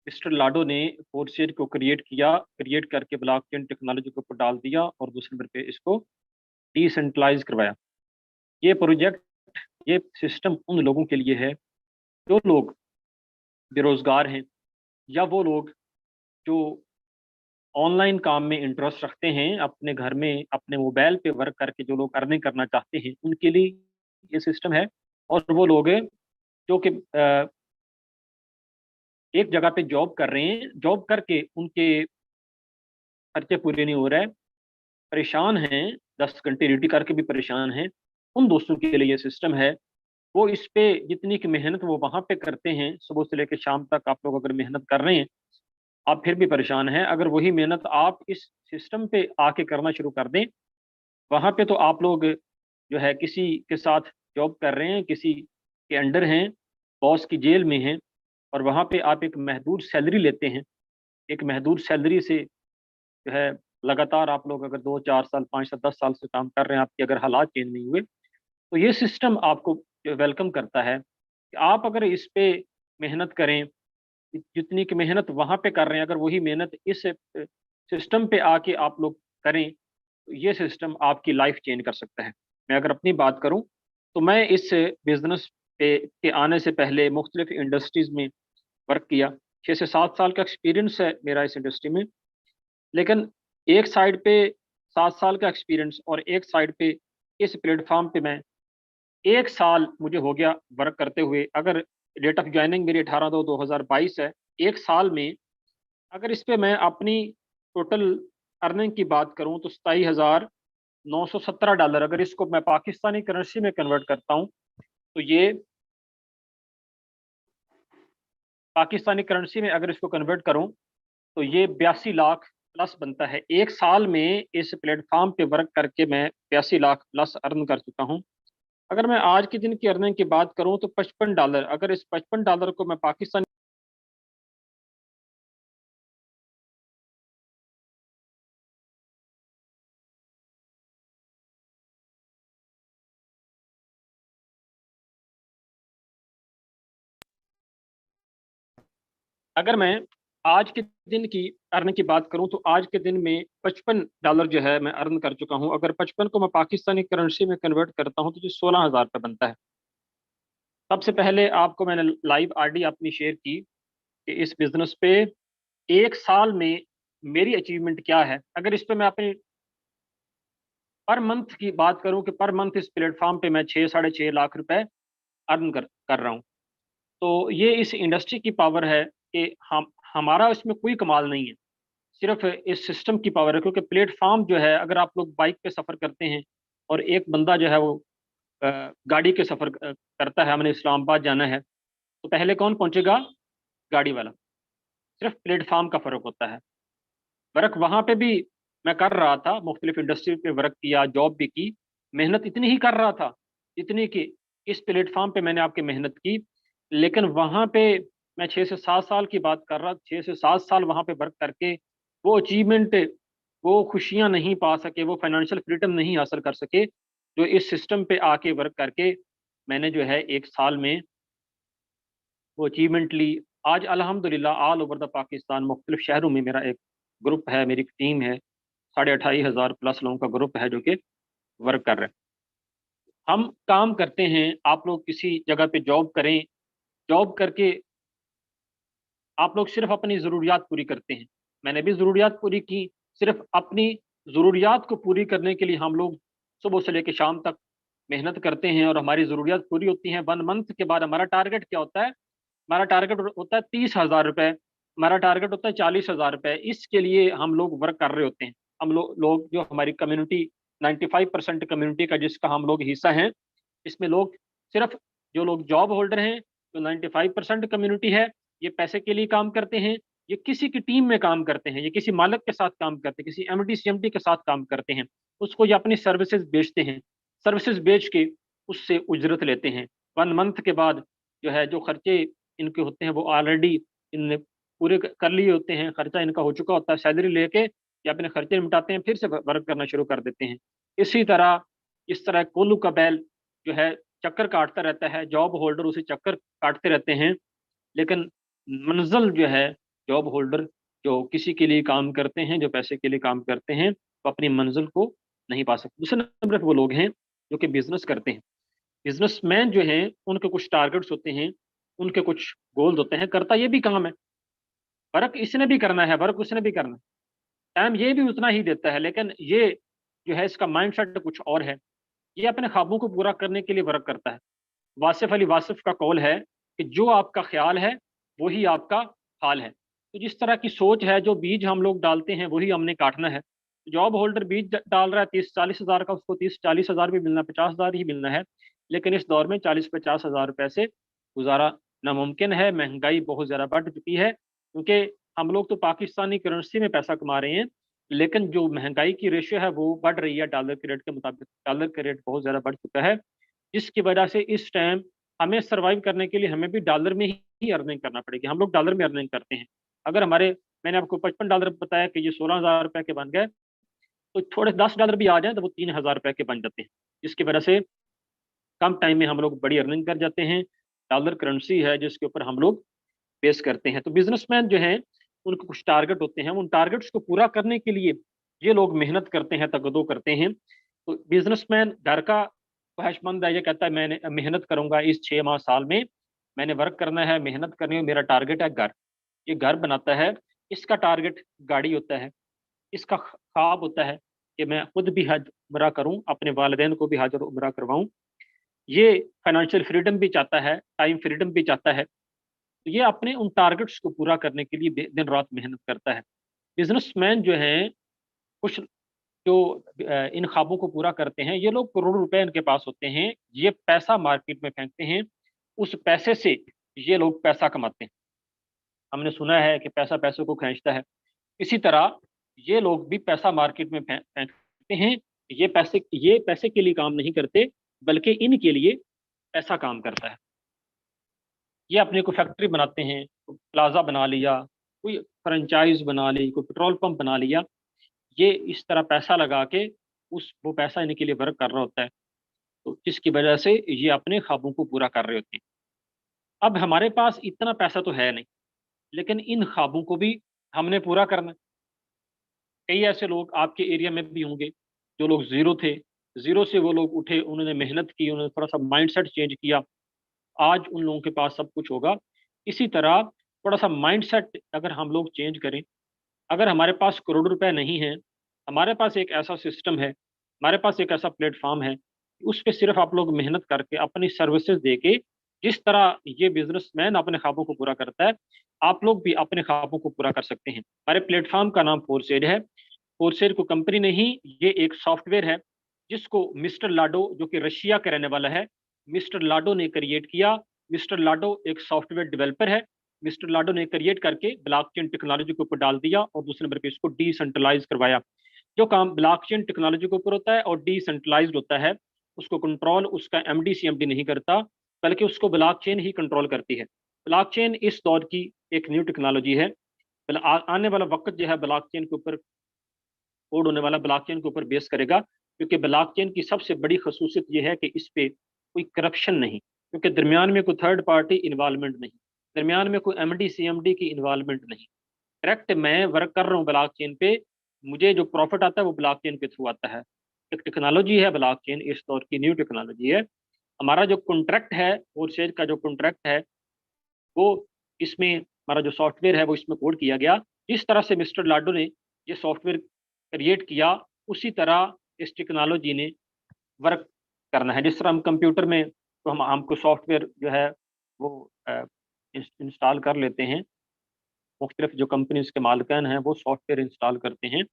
Mister लाडो ने फोर्सेट को create करके ब्लॉकचेन टेक्नोलॉजी के ऊपर डाल दिया और दूसरे नंबर पे इसको डिसेंट्रलाइज करवाया। ये प्रोजेक्ट, ये सिस्टम उन लोगों के लिए है जो लोग बेरोजगार हैं, या वो लोग जो ऑनलाइन काम में इंटरेस्ट रखते हैं, अपने घर में अपने मोबाइल पे वर्क करके जो लोग अर्निंग करना चाहते हैं, उनके लिए ये सिस्टम है। और वो लोग हैं जो कि एक जगह पे जॉब कर रहे हैं, जॉब करके उनके खर्चे पूरे नहीं हो रहे, परेशान हैं, 10 घंटे ड्यूटी करके भी परेशान हैं, उन दोस्तों के लिए ये सिस्टम है। वो इस पे जितनी की मेहनत वो वहां पे करते हैं, सुबह से लेकर शाम तक आप लोग अगर मेहनत कर रहे हैं, आप फिर भी परेशान हैं, अगर वही मेहनत आप इस सिस्टम पे आके करना शुरू कर दें, वहां पे तो आप लोग जो है किसी के साथ जॉब कर रहे हैं, किसी के अंडर हैं, बॉस की जेल में हैं, और वहां पे आप एक महदूद सैलरी लेते हैं। एक महदूद सैलरी से जो है लगातार आप लोग अगर 2 4 साल 5 साल 10 साल से काम कर रहे हैं, आपके अगर हालात चेंज नहीं हुए, तो ये सिस्टम आपको वेलकम करता है कि आप अगर इस पे मेहनत करें, जितनी की मेहनत वहां पे कर रहे हैं, अगर वही मेहनत इस सिस्टम पे आके आप लोग करें, तो ये सिस्टम आपकी लाइफ चेंज कर सकता है। मैं अगर अपनी बात करूं, तो मैं इस बिजनेस पे के आने से पहले मुख्तलिफ इंडस्ट्रीज में वर्क किया। 6 से 7 साल का एक्सपीरियंस है मेरा इस इंडस्ट्री में। लेकिन एक साइड पे 7 साल का एक्सपीरियंस, और एक साइड पे इस प्लेटफॉर्म पे मैं 1 साल मुझे हो गया वर्क करते हुए। अगर डेट ऑफ ज्वाइनिंग मेरी 18/2/2022 है, 1 साल में अगर इस पे मैं अपनी टोटल अर्निंग की बात करूं तो $27,917, अगर इसको मैं पाकिस्तानी करेंसी में कन्वर्ट करता हूं, तो ये पाकिस्तानी करेंसी में अगर इसको कन्वर्ट करूं तो ये 82 लाख प्लस बनता है। 1 साल में इस प्लेटफॉर्म पे वर्क करके मैं 82 लाख प्लस अर्न कर चुका हूं। अगर मैं आज के दिन की अर्निंग की बात करूं तो $55, अगर इस $55 को मैं पाकिस्तान, अगर मैं आज के दिन की अर्निंग की बात करूं तो आज के दिन में $55 जो है मैं अर्न कर चुका हूं। अगर 55 को मैं पाकिस्तानी करेंसी में कन्वर्ट करता हूं तो जो 16,000 रुपये बनता है। सबसे पहले आपको मैंने लाइव आरडी अपनी शेयर की कि इस बिजनेस पे 1 साल में मेरी अचीवमेंट क्या है। अगर इस पे मैं अपनी पर मंथ की बात करूं कि पर मंथ इस प्लेटफॉर्म पे मैं 6 साढ़े 6 लाख रुपए अर्न कर रहा हूं, तो ये इस इंडस्ट्री की पावर है कि हम हमारा इसमें कोई कमाल नहीं है, सिर्फ इस सिस्टम की पावर है। क्योंकि प्लेटफॉर्म जो है, अगर आप लोग बाइक पे सफ़र करते हैं और एक बंदा जो है वो गाड़ी के सफ़र करता है, हमने इस्लामाबाद जाना है, तो पहले कौन पहुंचेगा? गाड़ी वाला। सिर्फ प्लेटफॉर्म का फ़र्क होता है। वर्क वहां पे भी मैं कर रहा था, मुख्तलिफ इंडस्ट्री पे वर्क किया, जॉब भी की, मेहनत इतनी ही कर रहा था जितनी कि इस प्लेटफॉर्म पे मैंने आपकी मेहनत की। लेकिन वहां पे मैं 6 से 7 साल की बात कर रहा, 6 से 7 साल वहां पे वर्क करके वो अचीवमेंट, वो खुशियां नहीं पा सके, वो फाइनेंशियल फ्रीडम नहीं हासिल कर सके जो इस सिस्टम पे आके वर्क करके मैंने जो है 1 साल में वो अचीवमेंट ली। आज अल्हम्दुलिल्लाह ऑल ओवर द पाकिस्तान मुख्तलिफ शहरों में मेरा एक ग्रुप है, मेरी एक टीम है, 28,500 प्लस लोगों का ग्रुप है जो कि वर्क कर रहे हैं। हम काम करते हैं, आप लोग किसी जगह पे जॉब करें, जॉब करके आप लोग सिर्फ अपनी ज़रूरियात पूरी करते हैं। मैंने भी ज़रूरियात पूरी की। सिर्फ अपनी ज़रूरियात को पूरी करने के लिए हम लोग सुबह से लेकर शाम तक मेहनत करते हैं और हमारी ज़रूरियात पूरी होती हैं। 1 मंथ के बाद हमारा टारगेट क्या होता है? हमारा टारगेट होता है 30,000 रुपये, हमारा टारगेट होता है 40,000 रुपये। इसके लिए हम लोग वर्क कर रहे होते हैं। हम लोग जो हमारी कम्युनिटी, 95% कम्युनिटी का जिसका हम लोग हिस्सा हैं, इसमें लोग सिर्फ जो लोग जॉब होल्डर हैं, जो 95% कम्युनिटी है, ये पैसे के लिए काम करते हैं, ये किसी की टीम में काम करते हैं, ये किसी मालिक के साथ काम करते हैं, किसी एमडी सीएमडी के साथ काम करते हैं, उसको ये अपनी सर्विसेज बेचते हैं, सर्विसेज बेच के उससे उजरत लेते हैं। 1 मंथ के बाद जो है जो खर्चे इनके होते हैं वो ऑलरेडी इनने पूरे कर लिए होते हैं, खर्चा इनका हो चुका होता है, सैलरी लेके ये अपने खर्चे निपटाते हैं, फिर से वर्क करना शुरू कर देते हैं। इसी तरह इस तरह कोल्लू का बैल जो है चक्कर काटता रहता है, जॉब होल्डर उसे चक्कर काटते रहते हैं, लेकिन मंजिल जो है जॉब होल्डर जो किसी के लिए काम करते हैं, जो पैसे के लिए काम करते हैं, वो अपनी मंजिल को नहीं पा सकते। दूसरे नंबर पर वो लोग हैं जो कि बिजनेस करते हैं। बिजनेसमैन जो हैं उनके कुछ टारगेट्स होते हैं, उनके कुछ गोल्स होते हैं, करता ये भी काम है, वर्क इसने भी करना है, वर्क उसने भी करना है, टाइम ये भी उतना ही देता है, लेकिन ये जो है इसका माइंडसेट कुछ और है। ये अपने ख्वाबों को पूरा करने के लिए वर्क करता है। वासिफ अली वासिफ का कौल है कि जो आपका ख्याल है वही आपका हाल है। तो जिस तरह की सोच है, जो बीज हम लोग डालते हैं वही हमने काटना है। जॉब होल्डर बीज डाल रहा है 30-40 हज़ार का, उसको 30-40 हज़ार भी मिलना, 50 हज़ार ही मिलना है। लेकिन इस दौर में 40-50 हज़ार रुपए से गुजारा नामुमकिन है। महंगाई बहुत ज़्यादा बढ़ चुकी है, क्योंकि हम लोग तो पाकिस्तानी करेंसी में पैसा कमा रहे हैं, लेकिन जो महंगाई की रेशियो है वो बढ़ रही है डॉलर के रेट के मुताबिक। डॉलर के रेट बहुत ज़्यादा बढ़ चुका है, जिसकी वजह से इस टाइम हमें सरवाइव करने के लिए हमें भी डॉलर में ही अर्निंग करना पड़ेगी। हम लोग डॉलर में अर्निंग करते हैं। अगर हमारे, मैंने आपको 55 डॉलर बताया कि ये 16 हज़ार रुपए के बन गए, तो थोड़े 10 डॉलर भी आ जाए तो वो 3 हज़ार रुपए के बन जाते हैं, जिसकी वजह से कम टाइम में हम लोग बड़ी अर्निंग कर जाते हैं। डॉलर करेंसी है जिसके ऊपर हम लोग बेस करते हैं। तो बिजनेसमैन जो हैं उनको कुछ टारगेट होते हैं, उन टारगेट्स को पूरा करने के लिए ये लोग मेहनत करते हैं, तगदो करते हैं। तो बिजनेसमैन घर का ख्वाहिशमंद है, ये कहता है मैंने मेहनत करूंगा इस 6 माह साल में, मैंने वर्क करना है, मेहनत करनी है, मेरा टारगेट है घर। ये घर बनाता है। इसका टारगेट गाड़ी होता है, इसका ख्वाब होता है कि मैं खुद भी हज उम्रा करूं, अपने वालिदैन को भी हज और उम्रा करवाऊं। ये फाइनेंशियल फ्रीडम भी चाहता है, टाइम फ्रीडम भी चाहता है। तो ये अपने उन टारगेट्स को पूरा करने के लिए दिन रात मेहनत करता है। बिजनेसमैन जो हैं, कुछ जो इन ख्वाबों को पूरा करते हैं, ये लोग करोड़ों रुपए इनके पास होते हैं, ये पैसा मार्केट में फेंकते हैं, उस पैसे से ये लोग पैसा कमाते हैं। हमने सुना है कि पैसा पैसे को खींचता है। इसी तरह ये लोग भी पैसा मार्केट में फेंकते हैं। ये पैसे के लिए काम नहीं करते, बल्कि इनके लिए पैसा काम करता है। ये अपने को फैक्ट्री बनाते हैं, प्लाजा बना लिया, कोई फ्रेंचाइज बना ली, कोई पेट्रोल पंप बना लिया। ये इस तरह पैसा लगा के उस वो पैसा इनके लिए वर्क कर रहा होता है, तो जिसकी वजह से ये अपने ख्वाबों को पूरा कर रहे होते हैं। अब हमारे पास इतना पैसा तो है नहीं, लेकिन इन ख्वाबों को भी हमने पूरा करना है। कई ऐसे लोग आपके एरिया में भी होंगे जो लोग जीरो थे, जीरो से वो लोग उठे, उन्होंने मेहनत की, उन्होंने थोड़ा सा माइंडसेट चेंज किया, आज उन लोगों के पास सब कुछ होगा। इसी तरह थोड़ा सा माइंडसेट अगर हम लोग चेंज करें, अगर हमारे पास करोड़ों रुपए नहीं है, हमारे पास एक ऐसा सिस्टम है, हमारे पास एक ऐसा प्लेटफॉर्म है, उस पर सिर्फ आप लोग मेहनत करके अपनी सर्विसेज दे के, जिस तरह ये बिजनेसमैन अपने ख्वाबों को पूरा करता है, आप लोग भी अपने ख्वाबों को पूरा कर सकते हैं। हमारे प्लेटफॉर्म का नाम फोरसेज है। फोरसेज को कंपनी नहीं, ये एक सॉफ्टवेयर है जिसको मिस्टर लाडो, जो कि रशिया का रहने वाला है, मिस्टर लाडो ने क्रिएट किया। मिस्टर लाडो एक सॉफ्टवेयर डेवलपर है। मिस्टर लाडो ने क्रिएट करके ब्लॉकचेन टेक्नोलॉजी के ऊपर डाल दिया, और दूसरे नंबर पे इसको डिसेंट्रलाइज करवाया। जो काम ब्लॉकचेन टेक्नोलॉजी के ऊपर होता है और डिसेंट्रलाइज्ड होता है, उसको कंट्रोल उसका एमडी सीएमडी नहीं करता, बल्कि उसको ब्लॉकचेन ही कंट्रोल करती है। ब्लॉकचेन इस दौर की एक न्यू टेक्नोलॉजी है। आने वाला वक्त जो है ब्लॉकचेन के ऊपर कोड होने वाला ब्लॉकचेन के ऊपर बेस करेगा, क्योंकि ब्लॉकचेन की सबसे बड़ी खसूसियत यह है कि इस पे कोई करप्शन नहीं, क्योंकि दरमियान में कोई थर्ड पार्टी इन्वॉल्वमेंट नहीं, दरमियान में कोई एमडी सीएमडी की इन्वॉल्वमेंट नहीं। करेक्ट, मैं वर्क कर रहा हूँ ब्लॉकचेन पे, मुझे जो प्रॉफिट आता है वो ब्लॉकचेन के थ्रू आता है। एक टेक्नोलॉजी है ब्लॉकचेन, इस दौर की न्यू टेक्नोलॉजी है। हमारा जो कॉन्ट्रैक्ट है, और शेयर का जो कॉन्ट्रैक्ट है, वो इसमें हमारा जो सॉफ्टवेयर है वो इसमें कोड किया गया। जिस तरह से मिस्टर लाडो ने ये सॉफ्टवेयर क्रिएट किया, उसी तरह इस टेक्नोलॉजी ने वर्क करना है। जिस तरह हम कंप्यूटर में, तो हम हमको सॉफ्टवेयर जो है वो इंस्टॉल कर लेते हैं, मुख्तलिफ जो कंपनीज के मालिकान हैं वो सॉफ्टवेयर इंस्टॉल करते हैं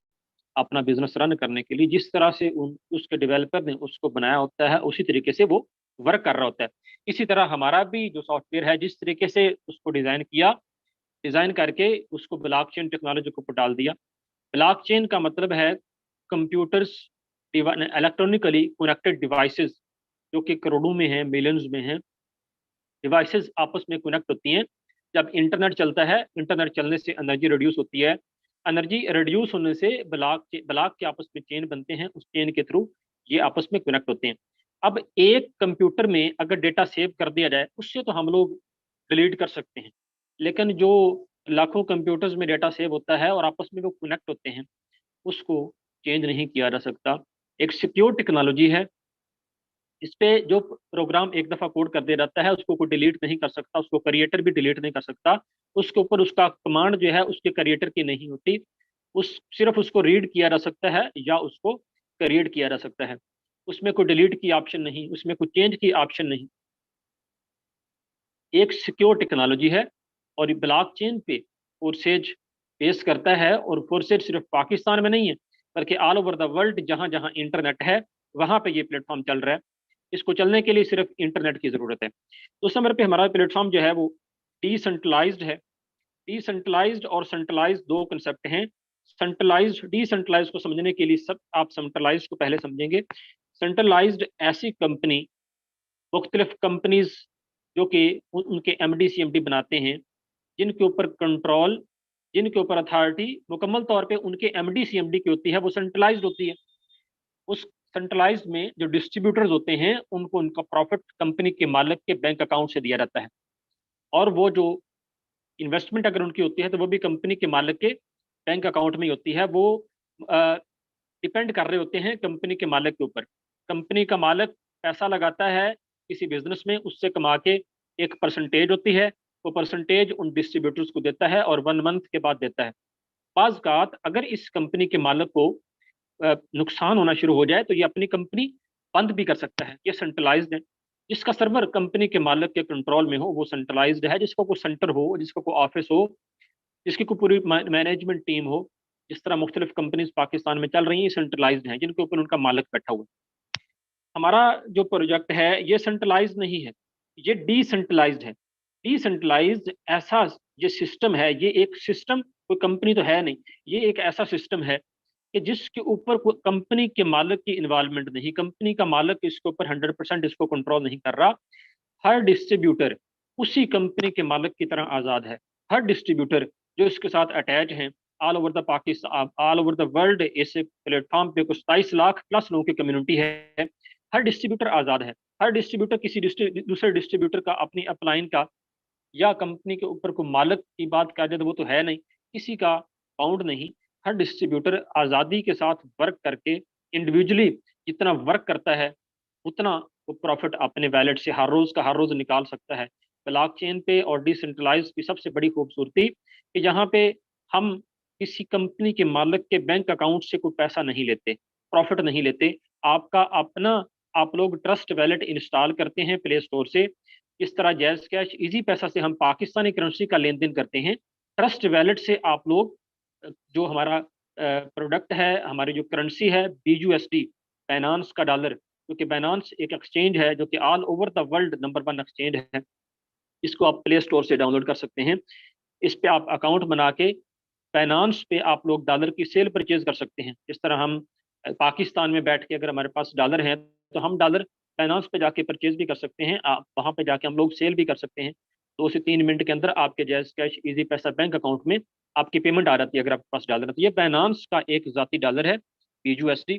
अपना बिजनेस रन करने के लिए। जिस तरह से उसके डेवलपर ने उसको बनाया होता है, उसी तरीके से वो वर्क कर रहा होता है। इसी तरह हमारा भी जो सॉफ्टवेयर है, जिस तरीके से उसको डिज़ाइन किया, डिज़ाइन करके उसको ब्लॉकचेन टेक्नोलॉजी को ऊपर डाल दिया। ब्लॉकचेन का मतलब है कंप्यूटर्स, इलेक्ट्रॉनिकली कनेक्टेड डिवाइसेस, जो कि करोड़ों में हैं, मिलियंस में हैं। डिवाइसेस आपस में कनेक्ट होती हैं। जब इंटरनेट चलता है, इंटरनेट चलने से एनर्जी रिड्यूस होती है। एनर्जी रिड्यूस होने से ब्लॉक के आपस में चेन बनते हैं, उस चेन के थ्रू ये आपस में कनेक्ट होते हैं। अब एक कंप्यूटर में अगर डेटा सेव कर दिया जाए, उससे तो हम लोग डिलीट कर सकते हैं, लेकिन जो लाखों कंप्यूटर्स में डेटा सेव होता है और आपस में वो कनेक्ट होते हैं, उसको चेंज नहीं किया जा सकता। एक सिक्योर टेक्नोलॉजी है। इस पे जो प्रोग्राम एक दफा कोड कर दे रहता है उसको कोई डिलीट नहीं कर सकता, उसको क्रिएटर भी डिलीट नहीं कर सकता। उसके ऊपर उसका कमांड जो है उसके क्रिएटर की नहीं होती। उस सिर्फ उसको रीड किया जा सकता है या उसको क्रिएट किया जा सकता है। उसमें कोई डिलीट की ऑप्शन नहीं, उसमें कोई चेंज की ऑप्शन नहीं। एक सिक्योर टेक्नोलॉजी है और ब्लॉकचेन पे फोर्सेज पेश करता है। और फोर्सेज सिर्फ पाकिस्तान में नहीं है बल्कि ऑल ओवर द वर्ल्ड, जहां जहां इंटरनेट है वहां पे ये प्लेटफॉर्म चल रहा है। इसको चलने के लिए सिर्फ इंटरनेट की जरूरत है। तो उस नंबर पे हमारा प्लेटफॉर्म जो है वो डिसेंट्रलाइज्ड है। डिसेंट्रलाइज्ड और सेंट्रलाइज्ड दो कंसेप्ट हैं। सेंट्रलाइज्ड डिसेंट्रलाइज्ड को समझने के लिए सब आप सेंट्रलाइज्ड को पहले समझेंगे। सेंट्रलाइज्ड ऐसी कंपनी, मुख्तलिफ कंपनीज जो कि उनके एमडी सीएमडी बनाते हैं, जिनके ऊपर कंट्रोल, जिनके ऊपर अथॉरिटी मुकम्मल तौर पे उनके एमडी सीएमडी की होती है, वो सेंट्रलाइज्ड होती है। उस सेंट्रलाइज्ड में जो डिस्ट्रीब्यूटर्स होते हैं उनको उनका प्रॉफिट कंपनी के मालिक के बैंक अकाउंट से दिया जाता है। और वो जो इन्वेस्टमेंट अगर उनकी होती है तो वो भी कंपनी के मालिक के बैंक अकाउंट में ही होती है। वो डिपेंड कर रहे होते हैं कंपनी के मालिक के ऊपर। कंपनी का मालिक पैसा लगाता है किसी बिजनेस में, उससे कमा के एक परसेंटेज होती है, वो परसेंटेज उन डिस्ट्रीब्यूटर्स को देता है और 1 मंथ के बाद देता है। बाज़ अगर इस कंपनी के मालिक को नुकसान होना शुरू हो जाए तो ये अपनी कंपनी बंद भी कर सकता है। ये सेंट्रलाइज्ड है। जिसका सर्वर कंपनी के मालिक के कंट्रोल में हो वो सेंट्रलाइज्ड है। जिसका कोई सेंटर हो, जिसका कोई ऑफिस हो, जिसकी कोई पूरी मैनेजमेंट टीम हो, जिस तरह मुख्तलिफ कंपनीज पाकिस्तान में चल रही हैं, सेंट्रलाइज्ड हैं, जिनके ऊपर उनका मालिक बैठा हुआ है। हमारा जो प्रोजेक्ट है ये सेंट्रलाइज नहीं है, ये डिसेंट्रलाइज्ड है। डिसेंट्रलाइज्ड ऐसा ये सिस्टम है, ये एक सिस्टम, कोई कंपनी तो है नहीं, ये एक ऐसा सिस्टम है कि जिसके ऊपर कोई कंपनी के मालिक की इन्वॉल्वमेंट नहीं, कंपनी का मालिक इसके ऊपर 100% इसको कंट्रोल नहीं कर रहा। हर डिस्ट्रीब्यूटर उसी कंपनी के मालिक की तरह आज़ाद है। हर डिस्ट्रीब्यूटर जो इसके साथ अटैच हैं all over the Pakistan, all over the world, इस प्लेटफॉर्म पे कुछ 27 लाख प्लस लोगों की कम्युनिटी है। हर डिस्ट्रीब्यूटर आज़ाद है। हर डिस्ट्रीब्यूटर किसी दूसरे डिस्ट्रीब्यूटर का, अपनी अपलाइन का या कंपनी के ऊपर कोई मालिक की बात कहा जाए तो वो तो है नहीं, किसी का बाउंड नहीं। हर डिस्ट्रीब्यूटर आज़ादी के साथ वर्क करके इंडिविजुअली जितना वर्क करता है उतना वो प्रॉफिट अपने वैलेट से हर रोज निकाल सकता है। ब्लॉकचेन पे और डिसेंट्रलाइज की सबसे बड़ी खूबसूरती कि यहाँ पे हम किसी कंपनी के मालिक के बैंक अकाउंट से कोई पैसा नहीं लेते, प्रॉफिट नहीं लेते। आपका अपना, आप लोग ट्रस्ट वैलेट इंस्टॉल करते हैं प्ले स्टोर से। इस तरह जैज कैश इजी पैसा से हम पाकिस्तानी करेंसी का लेन देन करते हैं, ट्रस्ट वैलेट से आप लोग जो हमारा प्रोडक्ट है, हमारी जो करेंसी है BUSD, बाइनांस का डॉलर, क्योंकि बाइनांस एक एक्सचेंज है जो कि all over the world number 1 exchange है। इसको आप प्ले स्टोर से डाउनलोड कर सकते हैं। इस पे आप अकाउंट बना के बाइनांस पे आप लोग डॉलर की सेल परचेज कर सकते हैं। इस तरह हम पाकिस्तान में बैठ के अगर हमारे पास डॉलर हैं तो हम डॉलर बाइनांस पे जाके परचेज भी कर सकते हैं। आप वहाँ पे जाके हम लोग सेल भी कर सकते हैं। 2 से 3 मिनट के अंदर आपके जैज कैश इजी पैसा बैंक अकाउंट में आपकी पेमेंट आ जाती है अगर आपके पास डॉलर है। तो ये बाइनांस का एक जाती डॉलर है BUSD,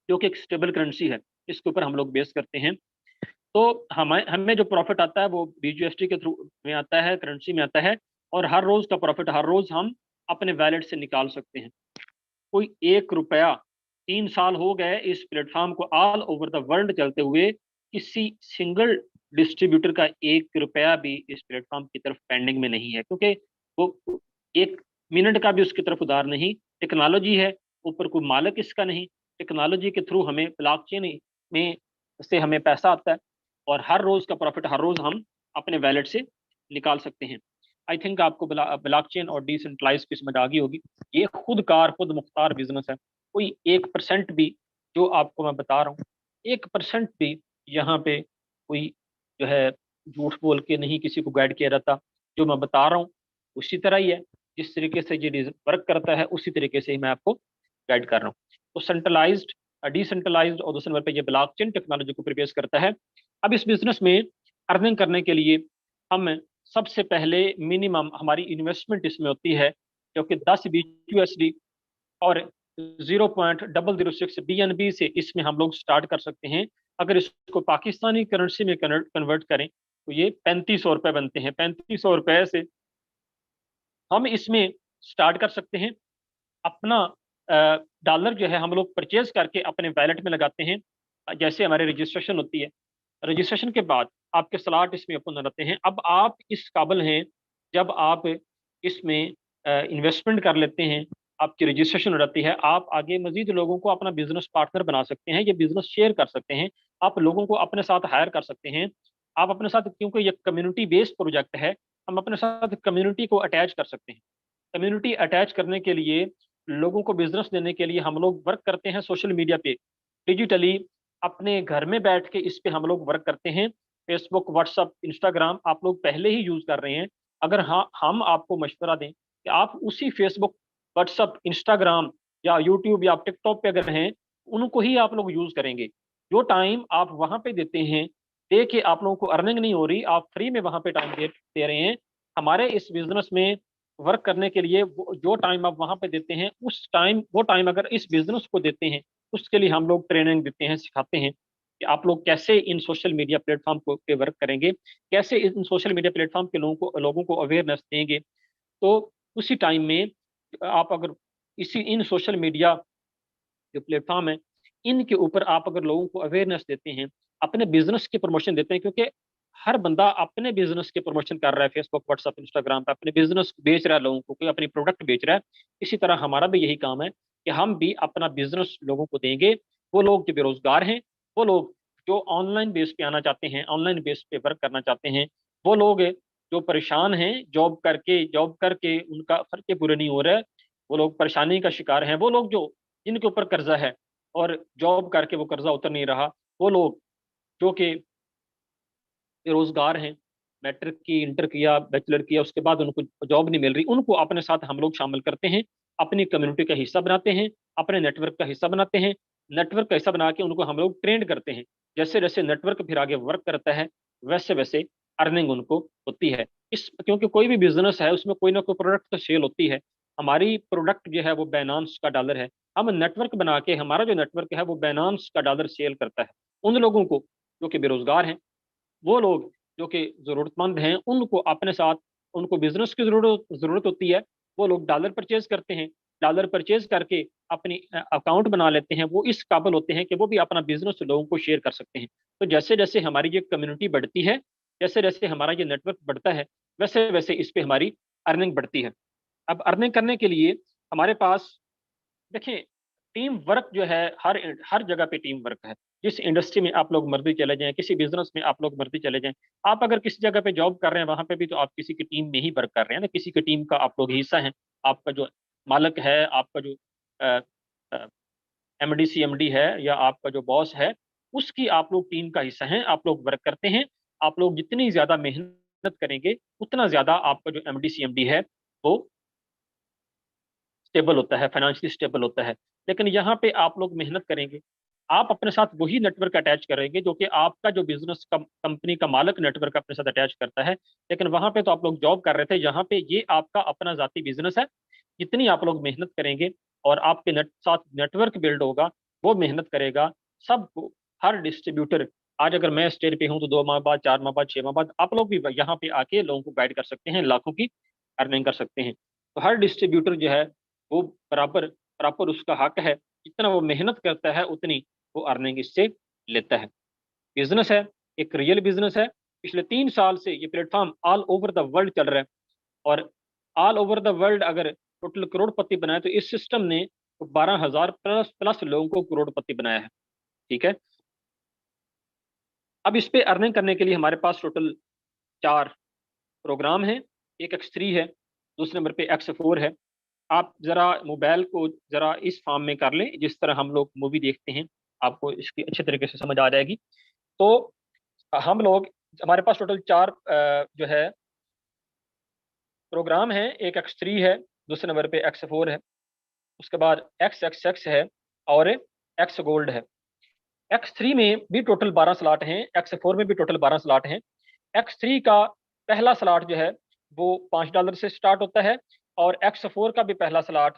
जो कि एक स्टेबल करेंसी है। इसके ऊपर हम लोग बेस करते हैं। तो हमें हमें जो प्रॉफिट आता है वो BUSD के थ्रू में आता है, करेंसी में आता है। और हर रोज का प्रॉफिट हर रोज हम अपने वैलेट से निकाल सकते हैं। कोई 1 रुपया, 3 साल हो गए इस प्लेटफॉर्म को ऑल ओवर द वर्ल्ड चलते हुए, किसी सिंगल डिस्ट्रीब्यूटर का 1 रुपया भी इस प्लेटफॉर्म की तरफ पेंडिंग में नहीं है, क्योंकि वो 1 मिनट का भी उसकी तरफ उधार नहीं। टेक्नोलॉजी है, ऊपर कोई मालिक इसका नहीं। टेक्नोलॉजी के थ्रू हमें ब्लॉकचेन में से हमें पैसा आता है और हर रोज का प्रॉफिट हर रोज हम अपने वैलेट से निकाल सकते हैं। आई थिंक आपको ब्लॉकचेन और डिसेंट्रलाइज की समझ आ गई होगी। ये खुद कार खुद मुख्तार बिजनेस है। कोई 1% भी, जो आपको मैं बता रहा हूँ, 1% भी यहाँ पे कोई जो है झूठ बोल के नहीं किसी को गाइड किया जाता। जो मैं बता रहा हूँ उसी तरह ही है, जिस तरीके से ये वर्क करता है उसी तरीके से ही मैं आपको गाइड कर रहा हूँ। तो सेंट्रलाइज्ड, डिसेंट्रलाइज्ड और दूसरे नंबर पे ये ब्लॉकचेन टेक्नोलॉजी को प्रिपेयर करता है। अब इस बिजनेस में अर्निंग करने के लिए हम सबसे पहले मिनिमम हमारी इन्वेस्टमेंट इसमें होती है जो कि 10 BUSD और 0.006 BNB से इसमें हम लोग स्टार्ट कर सकते हैं। अगर इसको पाकिस्तानी करेंसी में कन्वर्ट करें तो ये 3500 रुपये बनते हैं। 3500 रुपये से हम इसमें स्टार्ट कर सकते हैं। अपना डॉलर जो है हम लोग परचेज करके अपने वैलेट में लगाते हैं। जैसे हमारी रजिस्ट्रेशन होती है, रजिस्ट्रेशन के बाद आपके स्लॉट इसमें ओपन हो जाते हैं। अब आप इस काबिल हैं, जब आप इसमें इन्वेस्टमेंट कर लेते हैं, आपकी रजिस्ट्रेशन हो जाती है, आप आगे मजीद लोगों को अपना बिजनेस पार्टनर बना सकते हैं, ये बिजनेस शेयर कर सकते हैं, आप लोगों को अपने साथ हायर कर सकते हैं। आप अपने साथ, क्योंकि ये कम्युनिटी बेस्ड प्रोजेक्ट है, हम अपने साथ कम्युनिटी को अटैच कर सकते हैं। कम्युनिटी अटैच करने के लिए, लोगों को बिजनेस देने के लिए हम लोग वर्क करते हैं सोशल मीडिया पे, डिजिटली, अपने घर में बैठ के इस पे हम लोग वर्क करते हैं। फेसबुक, व्हाट्सअप, इंस्टाग्राम आप लोग पहले ही यूज कर रहे हैं। अगर हाँ, हम आपको मशवरा दें कि आप उसी फेसबुक, व्हाट्सअप, इंस्टाग्राम या यूट्यूब या टिकटॉक पे अगर हैं, उनको ही आप लोग यूज करेंगे। जो टाइम आप वहां पे देते हैं, दे के आप लोगों को अर्निंग नहीं हो रही, आप फ्री में वहां पे टाइम दे रहे हैं। हमारे इस बिजनेस में वर्क करने के लिए जो टाइम आप वहां पे देते हैं, उस टाइम, वो टाइम अगर इस बिजनेस को देते हैं, उसके लिए हम लोग ट्रेनिंग देते हैं, सिखाते हैं कि आप लोग कैसे इन सोशल मीडिया प्लेटफॉर्म को पे वर्क करेंगे, कैसे इन सोशल मीडिया प्लेटफॉर्म के लोगों को अवेयरनेस देंगे। तो उसी टाइम में आप अगर इसी इन सोशल मीडिया जो प्लेटफॉर्म है, इनके ऊपर आप अगर लोगों को अवेयरनेस देते हैं, अपने बिजनेस की प्रमोशन देते हैं, क्योंकि हर बंदा अपने बिजनेस की प्रमोशन कर रहा है, फेसबुक, व्हाट्सएप, इंस्टाग्राम पे अपने बिजनेस बेच रहा है, लोगों को कोई अपनी प्रोडक्ट बेच रहा है। इसी तरह हमारा भी यही काम है कि हम भी अपना बिजनेस लोगों को देंगे। वो लोग जो बेरोजगार हैं, वो लोग जो ऑनलाइन बेस पे आना चाहते हैं, ऑनलाइन बेस पे वर्क करना चाहते हैं, वो लोग जो परेशान हैं, जॉब करके उनका खर्चे पूरे नहीं हो रहे, वो लोग परेशानी का शिकार हैं, वो लोग जो जिनके ऊपर कर्जा है और जॉब करके वो कर्जा उतर नहीं रहा, वो लोग जो कि बेरोजगार हैं, मैट्रिक की, इंटर किया, बैचलर किया, उसके बाद उनको जॉब नहीं मिल रही, उनको अपने साथ हम लोग शामिल करते हैं, अपनी कम्युनिटी का हिस्सा बनाते हैं, अपने नेटवर्क का हिस्सा बनाते हैं। नेटवर्क का हिस्सा बना के उनको हम लोग ट्रेंड करते हैं। जैसे जैसे नेटवर्क फिर आगे वर्क करता है, वैसे वैसे अर्निंग उनको होती है। इस, क्योंकि कोई भी बिजनेस है उसमें कोई ना कोई प्रोडक्ट तो सेल होती है। हमारी प्रोडक्ट जो है वो बाइनांस का डॉलर है। हम नेटवर्क बना के, हमारा जो नेटवर्क है वो बाइनांस का डॉलर सेल करता है उन लोगों को जो कि बेरोजगार हैं। वो लोग जो कि जरूरतमंद हैं, उनको अपने साथ, उनको बिजनेस की जरूरत होती है, वो लोग डॉलर परचेज करते हैं। डॉलर परचेज करके अपनी अकाउंट बना लेते हैं, वो इस काबिल होते हैं कि वो भी अपना बिजनेस लोगों को शेयर कर सकते हैं। तो जैसे जैसे हमारी ये कम्युनिटी बढ़ती है, जैसे जैसे हमारा ये नेटवर्क बढ़ता है, वैसे वैसे इस पे हमारी अर्निंग बढ़ती है। अब अर्निंग करने के लिए हमारे पास, देखिए, टीम वर्क जो है, हर हर जगह पे टीम वर्क है। जिस इंडस्ट्री में आप लोग मर्जी चले जाएं, किसी बिजनेस में आप लोग मर्जी चले जाएं, आप अगर किसी जगह पे जॉब कर रहे हैं, वहां पे भी तो आप किसी की टीम में ही वर्क कर रहे हैं ना, किसी की टीम का आप लोग हिस्सा हैं। आपका जो मालिक है, आपका जो एमडी सी एमडी है, या आपका जो बॉस है, उसकी आप लोग टीम का हिस्सा हैं, आप लोग वर्क करते हैं। आप लोग जितनी ज्यादा मेहनत करेंगे, उतना ज्यादा आपका जो एमडी सी एमडी है वो स्टेबल होता है, फाइनेंशियली स्टेबल होता है। लेकिन यहाँ पे आप लोग मेहनत करेंगे, आप अपने साथ वही नेटवर्क अटैच करेंगे जो कि आपका जो बिजनेस कंपनी का मालिक नेटवर्क अपने साथ अटैच करता है। लेकिन वहां पे तो आप लोग जॉब कर रहे थे, यहाँ पे ये आपका अपना जाती बिजनेस है। जितनी आप लोग मेहनत करेंगे और आपके साथ नेटवर्क बिल्ड होगा, वो मेहनत करेगा सब। हर डिस्ट्रीब्यूटर, आज अगर मैं स्टेज पे हूँ तो 2 माह बाद, 4 माह बाद, 6 माह बाद आप लोग भी यहाँ पे आके लोगों को गाइड कर सकते हैं, लाखों की अर्निंग कर सकते हैं। तो हर डिस्ट्रीब्यूटर जो है वो बराबर बराबर उसका हक है, जितना वो मेहनत करता है उतनी वो अर्निंग इससे लेता है। बिजनेस है, एक रियल बिजनेस है। पिछले 3 साल से ये platform all over the world चल रहा है, और ऑल ओवर द वर्ल्ड अगर टोटल करोड़पति बनाए, तो इस सिस्टम ने 12,000 प्लस प्लस लोगों को करोड़पति बनाया है। ठीक है। अब इस पे अर्निंग करने के लिए हमारे पास टोटल 4 प्रोग्राम हैं। एक X3 है, दूसरे नंबर पे X4 है। आप जरा मोबाइल को जरा इस फॉर्म में कर लें जिस तरह हम लोग मूवी देखते हैं, आपको इसकी अच्छे तरीके से समझ आ जाएगी। तो हम लोग, हमारे पास टोटल 4 जो है प्रोग्राम है। एक X3 है, दूसरे नंबर पे X4 है, उसके बाद XXX है, और एक्स गोल्ड है। X3 में भी टोटल 12 स्लॉट हैं, X4 में भी टोटल 12 स्लॉट हैं। X3 का पहला स्लॉट जो है वो $5 से स्टार्ट होता है, और X4 का भी पहला स्लॉट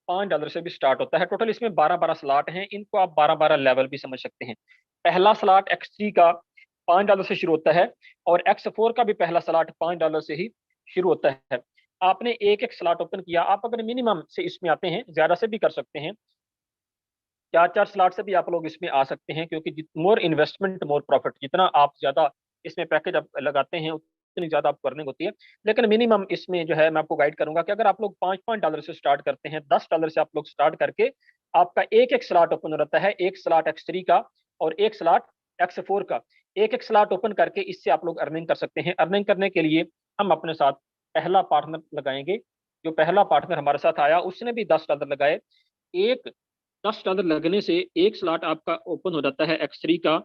$5 से भी स्टार्ट होता है। टोटल इसमें 12 12 स्लॉट हैं, इनको आप 12 12 लेवल भी समझ सकते हैं। पहला स्लॉट X3 का $5 से शुरू होता है, और X4 का भी पहला स्लॉट $5 से ही शुरू होता है। आपने एक एक स्लॉट ओपन किया, आप अगर मिनिमम से इसमें आते हैं, ज्यादा से भी कर सकते हैं, 4 4 स्लॉट से भी आप लोग इसमें आ सकते हैं, क्योंकि मोर इन्वेस्टमेंट मोर प्रॉफिट, जितना आप ज्यादा इसमें पैकेज आप लगाते हैं उतनी ज्यादा आपको अर्निंग होती है। लेकिन मिनिमम इसमें जो है मैं आपको गाइड करूंगा कि अगर आप लोग $5 से स्टार्ट करते हैं, $10 से आप लोग स्टार्ट करके आपका एक एक स्लॉट ओपन रहता है, एक स्लॉट X3 का और एक स्लॉट X4 का, एक एक स्लॉट ओपन करके इससे आप लोग अर्निंग कर सकते हैं। अर्निंग करने के लिए हम अपने साथ पहला पार्टनर लगाएंगे। जो पहला पार्टनर हमारे साथ आया उसने भी $10 लगाए। एक $10 लगने से एक स्लॉट आपका ओपन हो जाता है X3 का,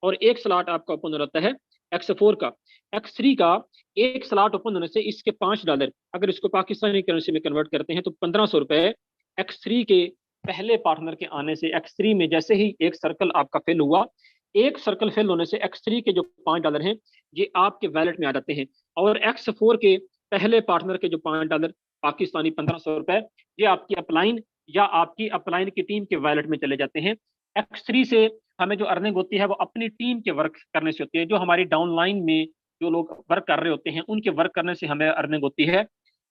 और एक स्लॉट आपका ओपन हो जाता है X4 का। X3 का एक स्लॉट ओपन होने से इसके $5, अगर इसको पाकिस्तानी करेंसी में कन्वर्ट करते हैं तो 1500 रुपए X3 के पहले पार्टनर के आने से। X3 में जैसे ही एक सर्कल आपका फिल हुआ, एक सर्कल फिल होने से X3 के जो $5 हैं ये आपके वैलेट में आ जाते हैं, और X4 के पहले पार्टनर के जो $5 पाकिस्तानी 1500 रुपए, ये आपकी अपलाइन या आपकी अपलाइन की टीम के वैलेट में चले जाते हैं। X3 से हमें जो अर्निंग होती है वो अपनी टीम के वर्क करने से होती है। जो हमारी डाउनलाइन में जो लोग वर्क कर रहे होते हैं उनके वर्क करने से हमें अर्निंग होती है।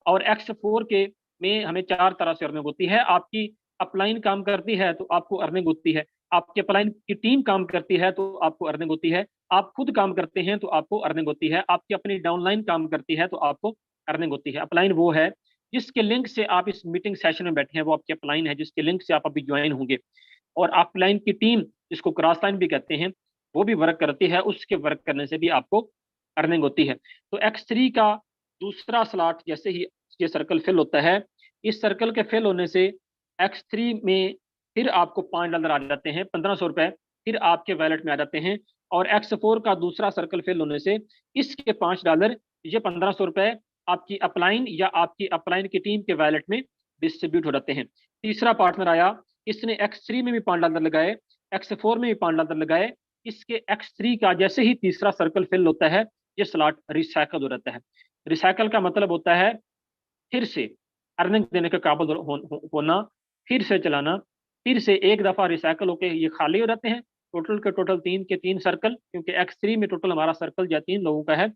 और X4 के में हमें 4 तरह से अर्निंग होती है। आपकी अपलाइन काम करती है तो आपको अर्निंग होती है, आपकी अपलाइन की टीम काम करती है तो आपको अर्निंग होती है, आप खुद काम करते हैं तो आपको अर्निंग होती है, आपकी अपनी डाउनलाइन काम करती है तो आपको अर्निंग होती है। अपलाइन वो है जिसके लिंक से आप इस मीटिंग सेशन में बैठे हैं, वो आपकी अपलाइन है जिसके लिंक से आप अभी ज्वाइन होंगे। और अपलाइन की टीम जिसको क्रॉस लाइन भी कहते हैं वो भी वर्क करती है, उसके वर्क करने से भी आपको अर्निंग होती है। तो X3 का दूसरा स्लॉट जैसे ही ये सर्कल फिल होता है, इस सर्कल के फिल होने से X3 में फिर आपको $5 आ जाते हैं, 1500 रुपए फिर आपके वैलेट में आ जाते हैं। और X4 का दूसरा सर्कल फिल होने से इसके $5, ये 1500 रुपए आपकी अपलाइन या आपकी अपलाइन की टीम के वैलेट में डिस्ट्रीब्यूट हो जाते हैं। तीसरा पार्टनर आया, इसने X3 में भी $5 लगाए, X4 में भी $5 लगाए। इसके X3 का जैसे ही तीसरा सर्कल फिल होता है ये स्लॉट रिसाइकल हो जाता है। रिसाइकल का मतलब होता है फिर से अर्निंग देने के काबिल होना, फिर से चलाना, फिर से एक दफा रिसाइकल होके ये खाली हो जाते हैं। टोटल के टोटल 3 के 3 सर्कल, क्योंकि X3 में टोटल हमारा सर्कल या 3 लोगों का है।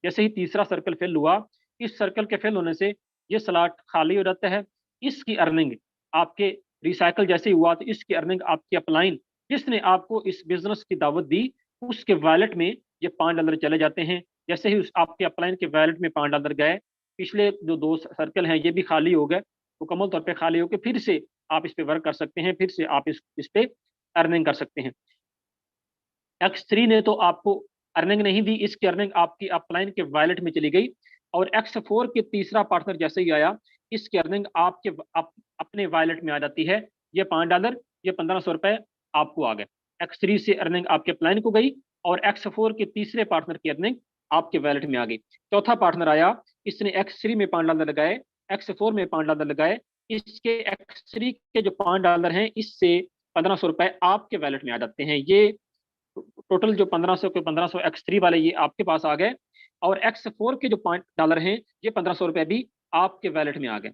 जैसे ही तीसरा सर्कल फिल हुआ, इस सर्कल के फिल होने से ये स्लॉट खाली हो जाता है। इसकी अर्निंग आपके रिसाइकल जैसे ही हुआ तो इसकी अर्निंग आपकी अपलाइन जिसने आपको इस बिजनेस की दावत दी उसके वैलेट में ये $5 चले जाते हैं। जैसे ही उस आपके अपलाइन के वैलेट में $5 गए, पिछले जो 2 सर्कल हैं ये भी खाली हो गए, मुकम्मल तौर पे खाली होकर फिर से आप इस पे वर्क कर सकते हैं, फिर से आप इस पे अर्निंग कर सकते हैं। X3 ने तो आपको अर्निंग नहीं दी, इसकी अर्निंग आपकी अपलाइन के वैलेट में चली गई। और X4 के तीसरा पार्टनर जैसे ही आया, इसकी अर्निंग आपके अपने वैलेट में आ जाती है। ये $5, ये 1500 रुपए आपको आ गए। X3 से अर्निंग आपके अपलाइन को गई और X4 के तीसरे पार्टनर की अर्निंग आपके वैलेट में आ गई। चौथा पार्टनर आया, इसने X3 में $5 लगाए, X4 में $5 लगाए। इसके X3 के जो $5 हैं इससे 1500 रुपए आपके वैलेट में आ जाते हैं। ये टोटल जो 1500 के 1500 X3 वाले ये आपके पास आ गए, और X4 के जो $5 हैं ये 1500 रुपए भी आपके वैलेट में आ गए।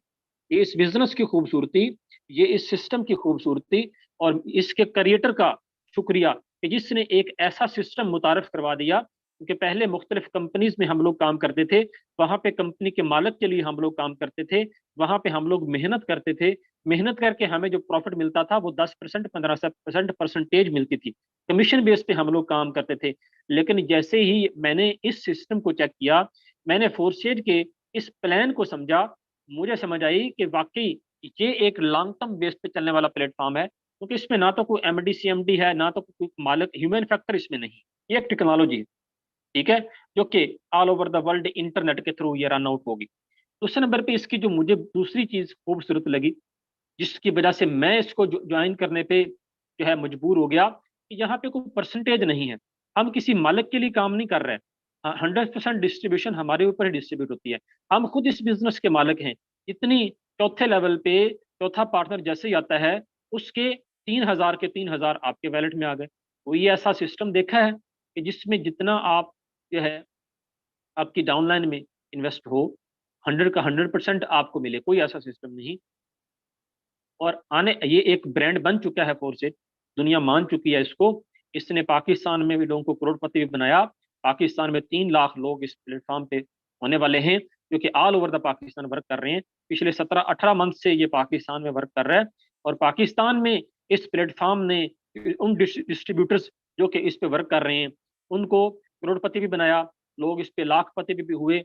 ये इस बिजनेस की खूबसूरती, ये इस सिस्टम की खूबसूरती और इसके क्रिएटर का शुक्रिया कि जिसने एक ऐसा सिस्टम मुतारफ करवा दिया। क्योंकि पहले मुख्तलिफ कंपनीज में हम लोग काम करते थे, वहां पे कंपनी के मालिक के लिए हम लोग काम करते थे, वहां पे हम लोग मेहनत करते थे, मेहनत करके हमें जो प्रॉफिट मिलता था वो 10% 15% परसेंटेज मिलती थी, कमीशन बेस पे हम लोग काम करते थे। लेकिन जैसे ही मैंने इस सिस्टम को चेक किया, मैंने फोर्सेज के इस प्लान को समझा, मुझे समझ आई कि वाकई ये एक लॉन्ग टर्म बेस पे चलने वाला प्लेटफॉर्म है। क्योंकि इसमें ना तो कोई एमडी सीएमडी है, ना तो कोई मालिक, ह्यूमन फैक्टर इसमें नहीं, ये एक टेक्नोलॉजी है, ठीक है, जो कि all over the world internet के थ्रू ये रन आउट होगी। दूसरे नंबर पे इसकी जो मुझे दूसरी चीज खूबसूरत लगी, जिसकी वजह से मैं इसको ज्वाइन करने पे जो है मजबूर हो गया, कि यहाँ पे कोई परसेंटेज नहीं है, हम किसी मालिक के लिए काम नहीं कर रहे हैं, 100% डिस्ट्रीब्यूशन हमारे ऊपर ही डिस्ट्रीब्यूट होती है, हम खुद इस बिजनेस के मालिक हैं। इतनी चौथे लेवल पे चौथा पार्टनर जैसे ही आता है, उसके 3000 के 3000 आपके वैलेट में आ गए। कोई ऐसा सिस्टम देखा है कि जिसमें जितना आप जो है आपकी डाउनलाइन में इन्वेस्ट हो, 100 का 100% आपको मिले? कोई ऐसा सिस्टम नहीं। और आने ये एक ब्रांड बन चुका है फोर्सेज, दुनिया मान चुकी है इसको। इसने पाकिस्तान में भी लोगों को करोड़पति भी बनाया। पाकिस्तान में 3 लाख लोग इस प्लेटफॉर्म पे होने वाले हैं। जो कि all over the Pakistan work कर रहे हैं। पिछले 17-18 मंथ से ये पाकिस्तान में वर्क कर रहा है, और पाकिस्तान में इस प्लेटफॉर्म ने उन डिस्ट्रीब्यूटर्स जो कि इस पे वर्क कर रहे हैं उनको करोड़पति भी बनाया, लोग इस पे लाखपति भी हुए।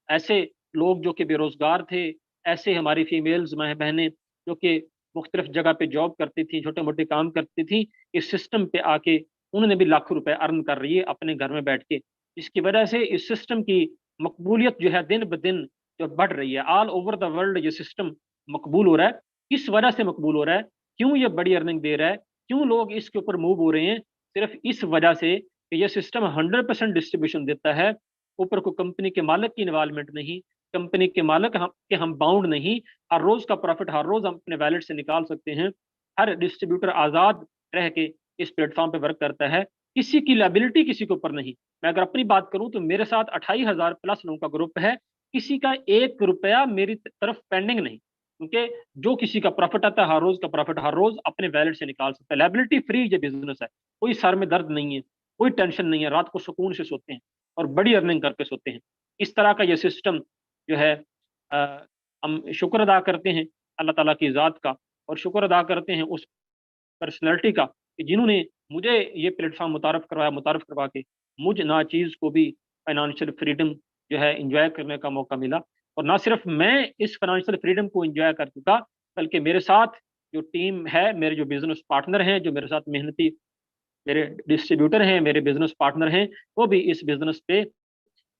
ऐसे लोग जो कि बेरोजगार थे, ऐसे हमारी फीमेल्स बहनें जो कि मुख्तलिफ जगह पे जॉब करती थी, छोटे मोटे काम करती थी, इस सिस्टम पे आके उन्होंने भी लाखों रुपए अर्न कर रही है अपने घर में बैठ के। इसकी वजह से इस सिस्टम की मकबूलियत जो है दिन ब दिन जो बढ़ रही है। ऑल ओवर द वर्ल्ड ये सिस्टम मकबूल हो रहा है। किस वजह से मकबूल हो रहा है, क्यों ये बड़ी अर्निंग दे रहा है, क्यों लोग इसके ऊपर मूव हो रहे हैं? सिर्फ इस वजह से कि यह सिस्टम 100% डिस्ट्रीब्यूशन देता है, ऊपर को कंपनी के मालिक की इन्वॉल्वमेंट नहीं, कंपनी के मालिक हम बाउंड नहीं। हर रोज का प्रॉफिट हर रोज हम अपने वैलेट से निकाल सकते हैं। हर डिस्ट्रीब्यूटर आजाद रह के इस प्लेटफॉर्म पे वर्क करता है, किसी की लाइबिलिटी किसी के ऊपर नहीं। मैं अगर अपनी बात करूं तो मेरे साथ 28,000 प्लस लोगों का ग्रुप है, किसी का 1 रुपया मेरी तरफ पेंडिंग नहीं, क्योंकि जो किसी का प्रॉफिट आता है हर रोज का प्रॉफिट हर रोज अपने वैलेट से निकाल सकता है। लाइबिलिटी फ्री ये बिजनेस है, कोई सर में दर्द नहीं है, कोई टेंशन नहीं है, रात को सुकून से सोते हैं और बड़ी अर्निंग करके सोते हैं। इस तरह का ये सिस्टम जो है हम शुक्र अदा करते हैं अल्लाह ताला की ज़ात का, और शुक्र अदा करते हैं उस पर्सनैलिटी का कि जिन्होंने मुझे ये प्लेटफॉर्म मुतारफ़ करवा के मुझ नाचीज़ को भी फाइनेंशियल फ्रीडम जो है इंजॉय करने का मौका मिला। और ना सिर्फ मैं इस फाइनेंशियल फ्रीडम को इंजॉय कर चुका, बल्कि मेरे साथ जो टीम है, मेरे जो बिजनेस पार्टनर हैं, जो मेरे साथ मेहनती मेरे डिस्ट्रीब्यूटर हैं, मेरे बिजनेस पार्टनर हैं, वो भी इस बिजनेस पे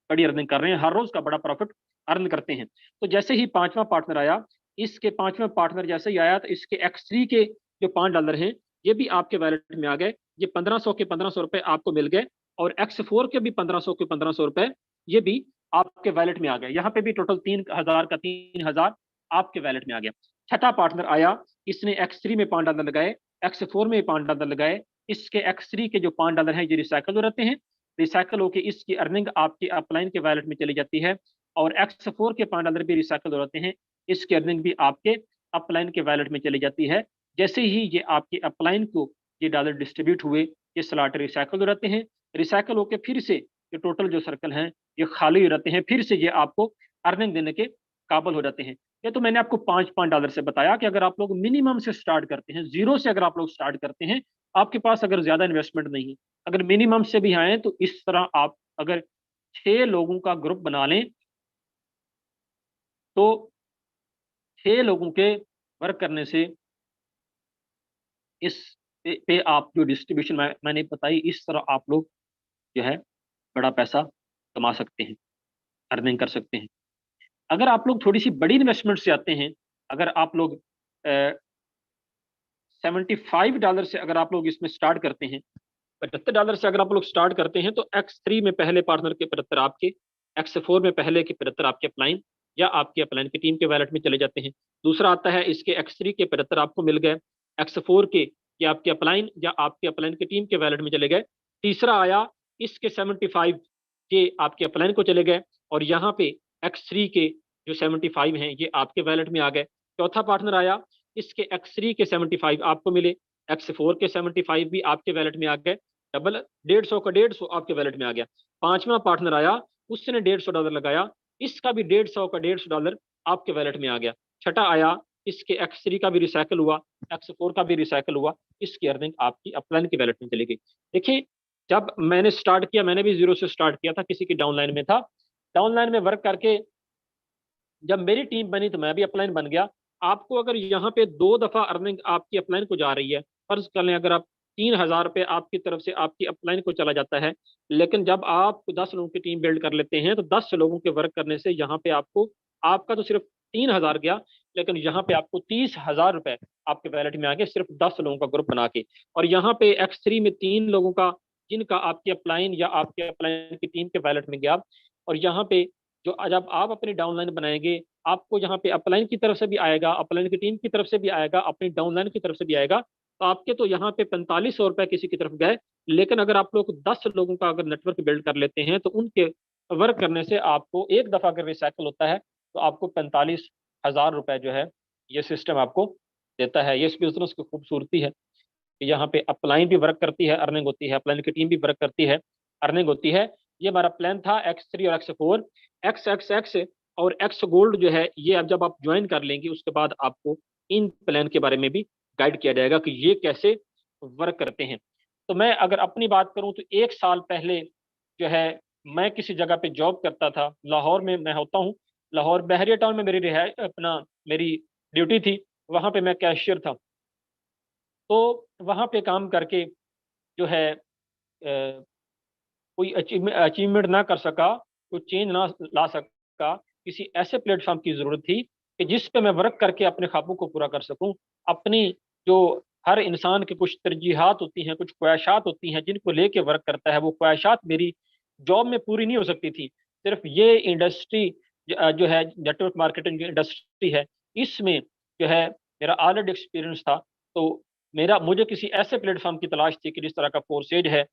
बड़ी अर्निंग कर रहे हैं, हर रोज का बड़ा प्रॉफिट अर्न करते हैं। तो जैसे ही पांचवा पार्टनर आया, इसके पांचवें पार्टनर जैसे ही आया तो इसके X3 के जो $5 हैं ये भी आपके वैलेट में आ गए। ये 1500 के 1500 रुपए आपको मिल गए, और X4 के भी 1500 के 1500 रुपए ये भी आपके वैलेट में आ गए। यहाँ पे भी टोटल 3,000 का 3,000 आपके वैलेट में आ गया। छठा पार्टनर आया, इसने X3 में $5 लगाए, X4 में $5 लगाए। इसके X3 के जो $5 हैं ये रिसाइकल हो जाते हैं, रिसाइकल होकर इसकी अर्निंग आपके अपलाइन के वैलेट में चली जाती है, और X4 के $5 भी रिसाइकल हो जाते हैं, इसकी अर्निंग भी आपके अपलाइन के वैलेट में चली जाती है। जैसे ही ये आपके अपलाइन को ये डॉलर डिस्ट्रीब्यूट हुए, ये स्लॉट रिसाइकल हो जाते हैं, रिसाइकल होकर फिर से ये टोटल जो सर्कल हैं ये खाली हो जाते हैं, फिर से ये आपको अर्निंग देने के काबिल हो जाते हैं। ये तो मैंने आपको $5 से बताया कि अगर आप लोग मिनिमम से स्टार्ट करते हैं, जीरो से अगर आप लोग स्टार्ट करते हैं, आपके पास अगर ज्यादा इन्वेस्टमेंट नहीं है, अगर मिनिमम से भी आए, तो इस तरह आप अगर 6 लोगों का ग्रुप बना लें तो 6 लोगों के वर्क करने से इस पे आप जो डिस्ट्रीब्यूशन मैंने बताई, इस तरह आप लोग जो है बड़ा पैसा कमा सकते हैं, अर्निंग कर सकते हैं। अगर आप लोग थोड़ी सी बड़ी इन्वेस्टमेंट से आते हैं, अगर आप लोग $75 से अगर आप लोग इसमें स्टार्ट करते हैं, $75 से अगर आप लोग स्टार्ट करते हैं, तो X3 में पहले पार्टनर के 75 आपके, X4 में पहले के 75 आपके अपलाइन या आपके अपलाइन की टीम के वैलेट में चले जाते हैं। दूसरा आता है इसके X3 के 75 आपको मिल गए, X4 के या आपके अपलाइन या आपके अपलाइन की टीम के वैलेट में चले गए। तीसरा आया इसके 75 के आपके अपलाइन को चले गए, और यहाँ पे X3 के जो 75 हैं ये आपके वैलेट में आ गए। चौथा पार्टनर आया, इसके X3 के 75 आपको मिले, X4 के 75 भी आपके वैलेट में आ गए, डबल 150 का 150 आपके वैलेट में आ गया। पांचवा पार्टनर आया, उसने $150 लगाया, इसका भी 150 का $150 आपके वैलेट में आ गया। छठा आया, इसके X3 का भी रिसाइकल हुआ, X4 का भी रिसाइकल हुआ, इसकी अर्निंग आपकी अपलाइन के वैलेट में चली गई। देखिए, जब मैंने स्टार्ट किया, मैंने भी जीरो से स्टार्ट किया था, किसी की डाउनलाइन में था, डाउनलाइन में वर्क करके जब मेरी टीम बनी तो मैं भी अपलाइन बन गया। आपको अगर यहाँ पे 2 दफा अर्निंग आपकी अपलाइन को जा रही है, फर्ज कर लें अगर आप 3,000 रुपये आपकी तरफ से आपकी अपलाइन को चला जाता है, लेकिन जब आप 10 लोगों की टीम बिल्ड कर लेते हैं तो 10 लोगों के वर्क करने से यहाँ पे आपको, आपका तो सिर्फ 3,000 गया, लेकिन यहाँ पे आपको 30,000 रुपए आपके वैलेट में आ गए, सिर्फ 10 लोगों का ग्रुप बना के। और यहाँ पे X3 में 3 लोगों का, जिनका आपकी अपलाइन या आपके अपलाइन की टीम के वैलेट में गया, और यहाँ पे जो जब आप अपनी डाउनलाइन बनाएंगे, आपको यहाँ पे अपलाइन की तरफ से भी आएगा, अपलाइन की टीम की तरफ से भी आएगा, अपनी डाउनलाइन की तरफ से भी आएगा। तो आपके तो यहाँ पे 4500 रुपए किसी की तरफ गए, लेकिन अगर आप लोग 10 लोगों का अगर नेटवर्क बिल्ड कर लेते हैं तो उनके वर्क करने से आपको एक दफा अगर रिसाइकल होता है तो आपको 45,000 रुपए जो है ये सिस्टम आपको देता है। ये इस बिजनेस की खूबसूरती है कि यहाँ पे अपलाइन भी वर्क करती है, अर्निंग होती है, अपलाइन की टीम भी वर्क करती है, अर्निंग होती है। ये हमारा प्लान था X3 और X4, X और एक्स गोल्ड जो है ये अब जब आप ज्वाइन कर लेंगे उसके बाद आपको इन प्लान के बारे में भी गाइड किया जाएगा कि ये कैसे वर्क करते हैं। तो मैं अगर अपनी बात करूं तो 1 साल पहले जो है मैं किसी जगह पे जॉब करता था, लाहौर में मैं होता हूँ। लाहौर बहरिया टाउन में मेरी रिहाय अपना मेरी ड्यूटी थी। वहां पे मैं कैशियर था। तो वहां पे काम करके जो है कोई अचीवमेंट ना कर सका, कोई चेंज ना ला सका, किसी ऐसे प्लेटफॉर्म की जरूरत थी कि जिस पे मैं वर्क करके अपने ख्वाबों को पूरा कर सकूं। अपनी जो हर इंसान की कुछ तरजीहात होती हैं, कुछ ख्वाहिशात होती हैं जिनको लेके वर्क करता है, वो ख्वाहिशात मेरी जॉब में पूरी नहीं हो सकती थी। सिर्फ ये इंडस्ट्री जो है नेटवर्क मार्केटिंग इंडस्ट्री है, इसमें जो है मेरा ऑलरेडी एक्सपीरियंस था। तो मेरा मुझे किसी ऐसे प्लेटफॉर्म की तलाश थी कि जिस तरह का फोर्सेज है।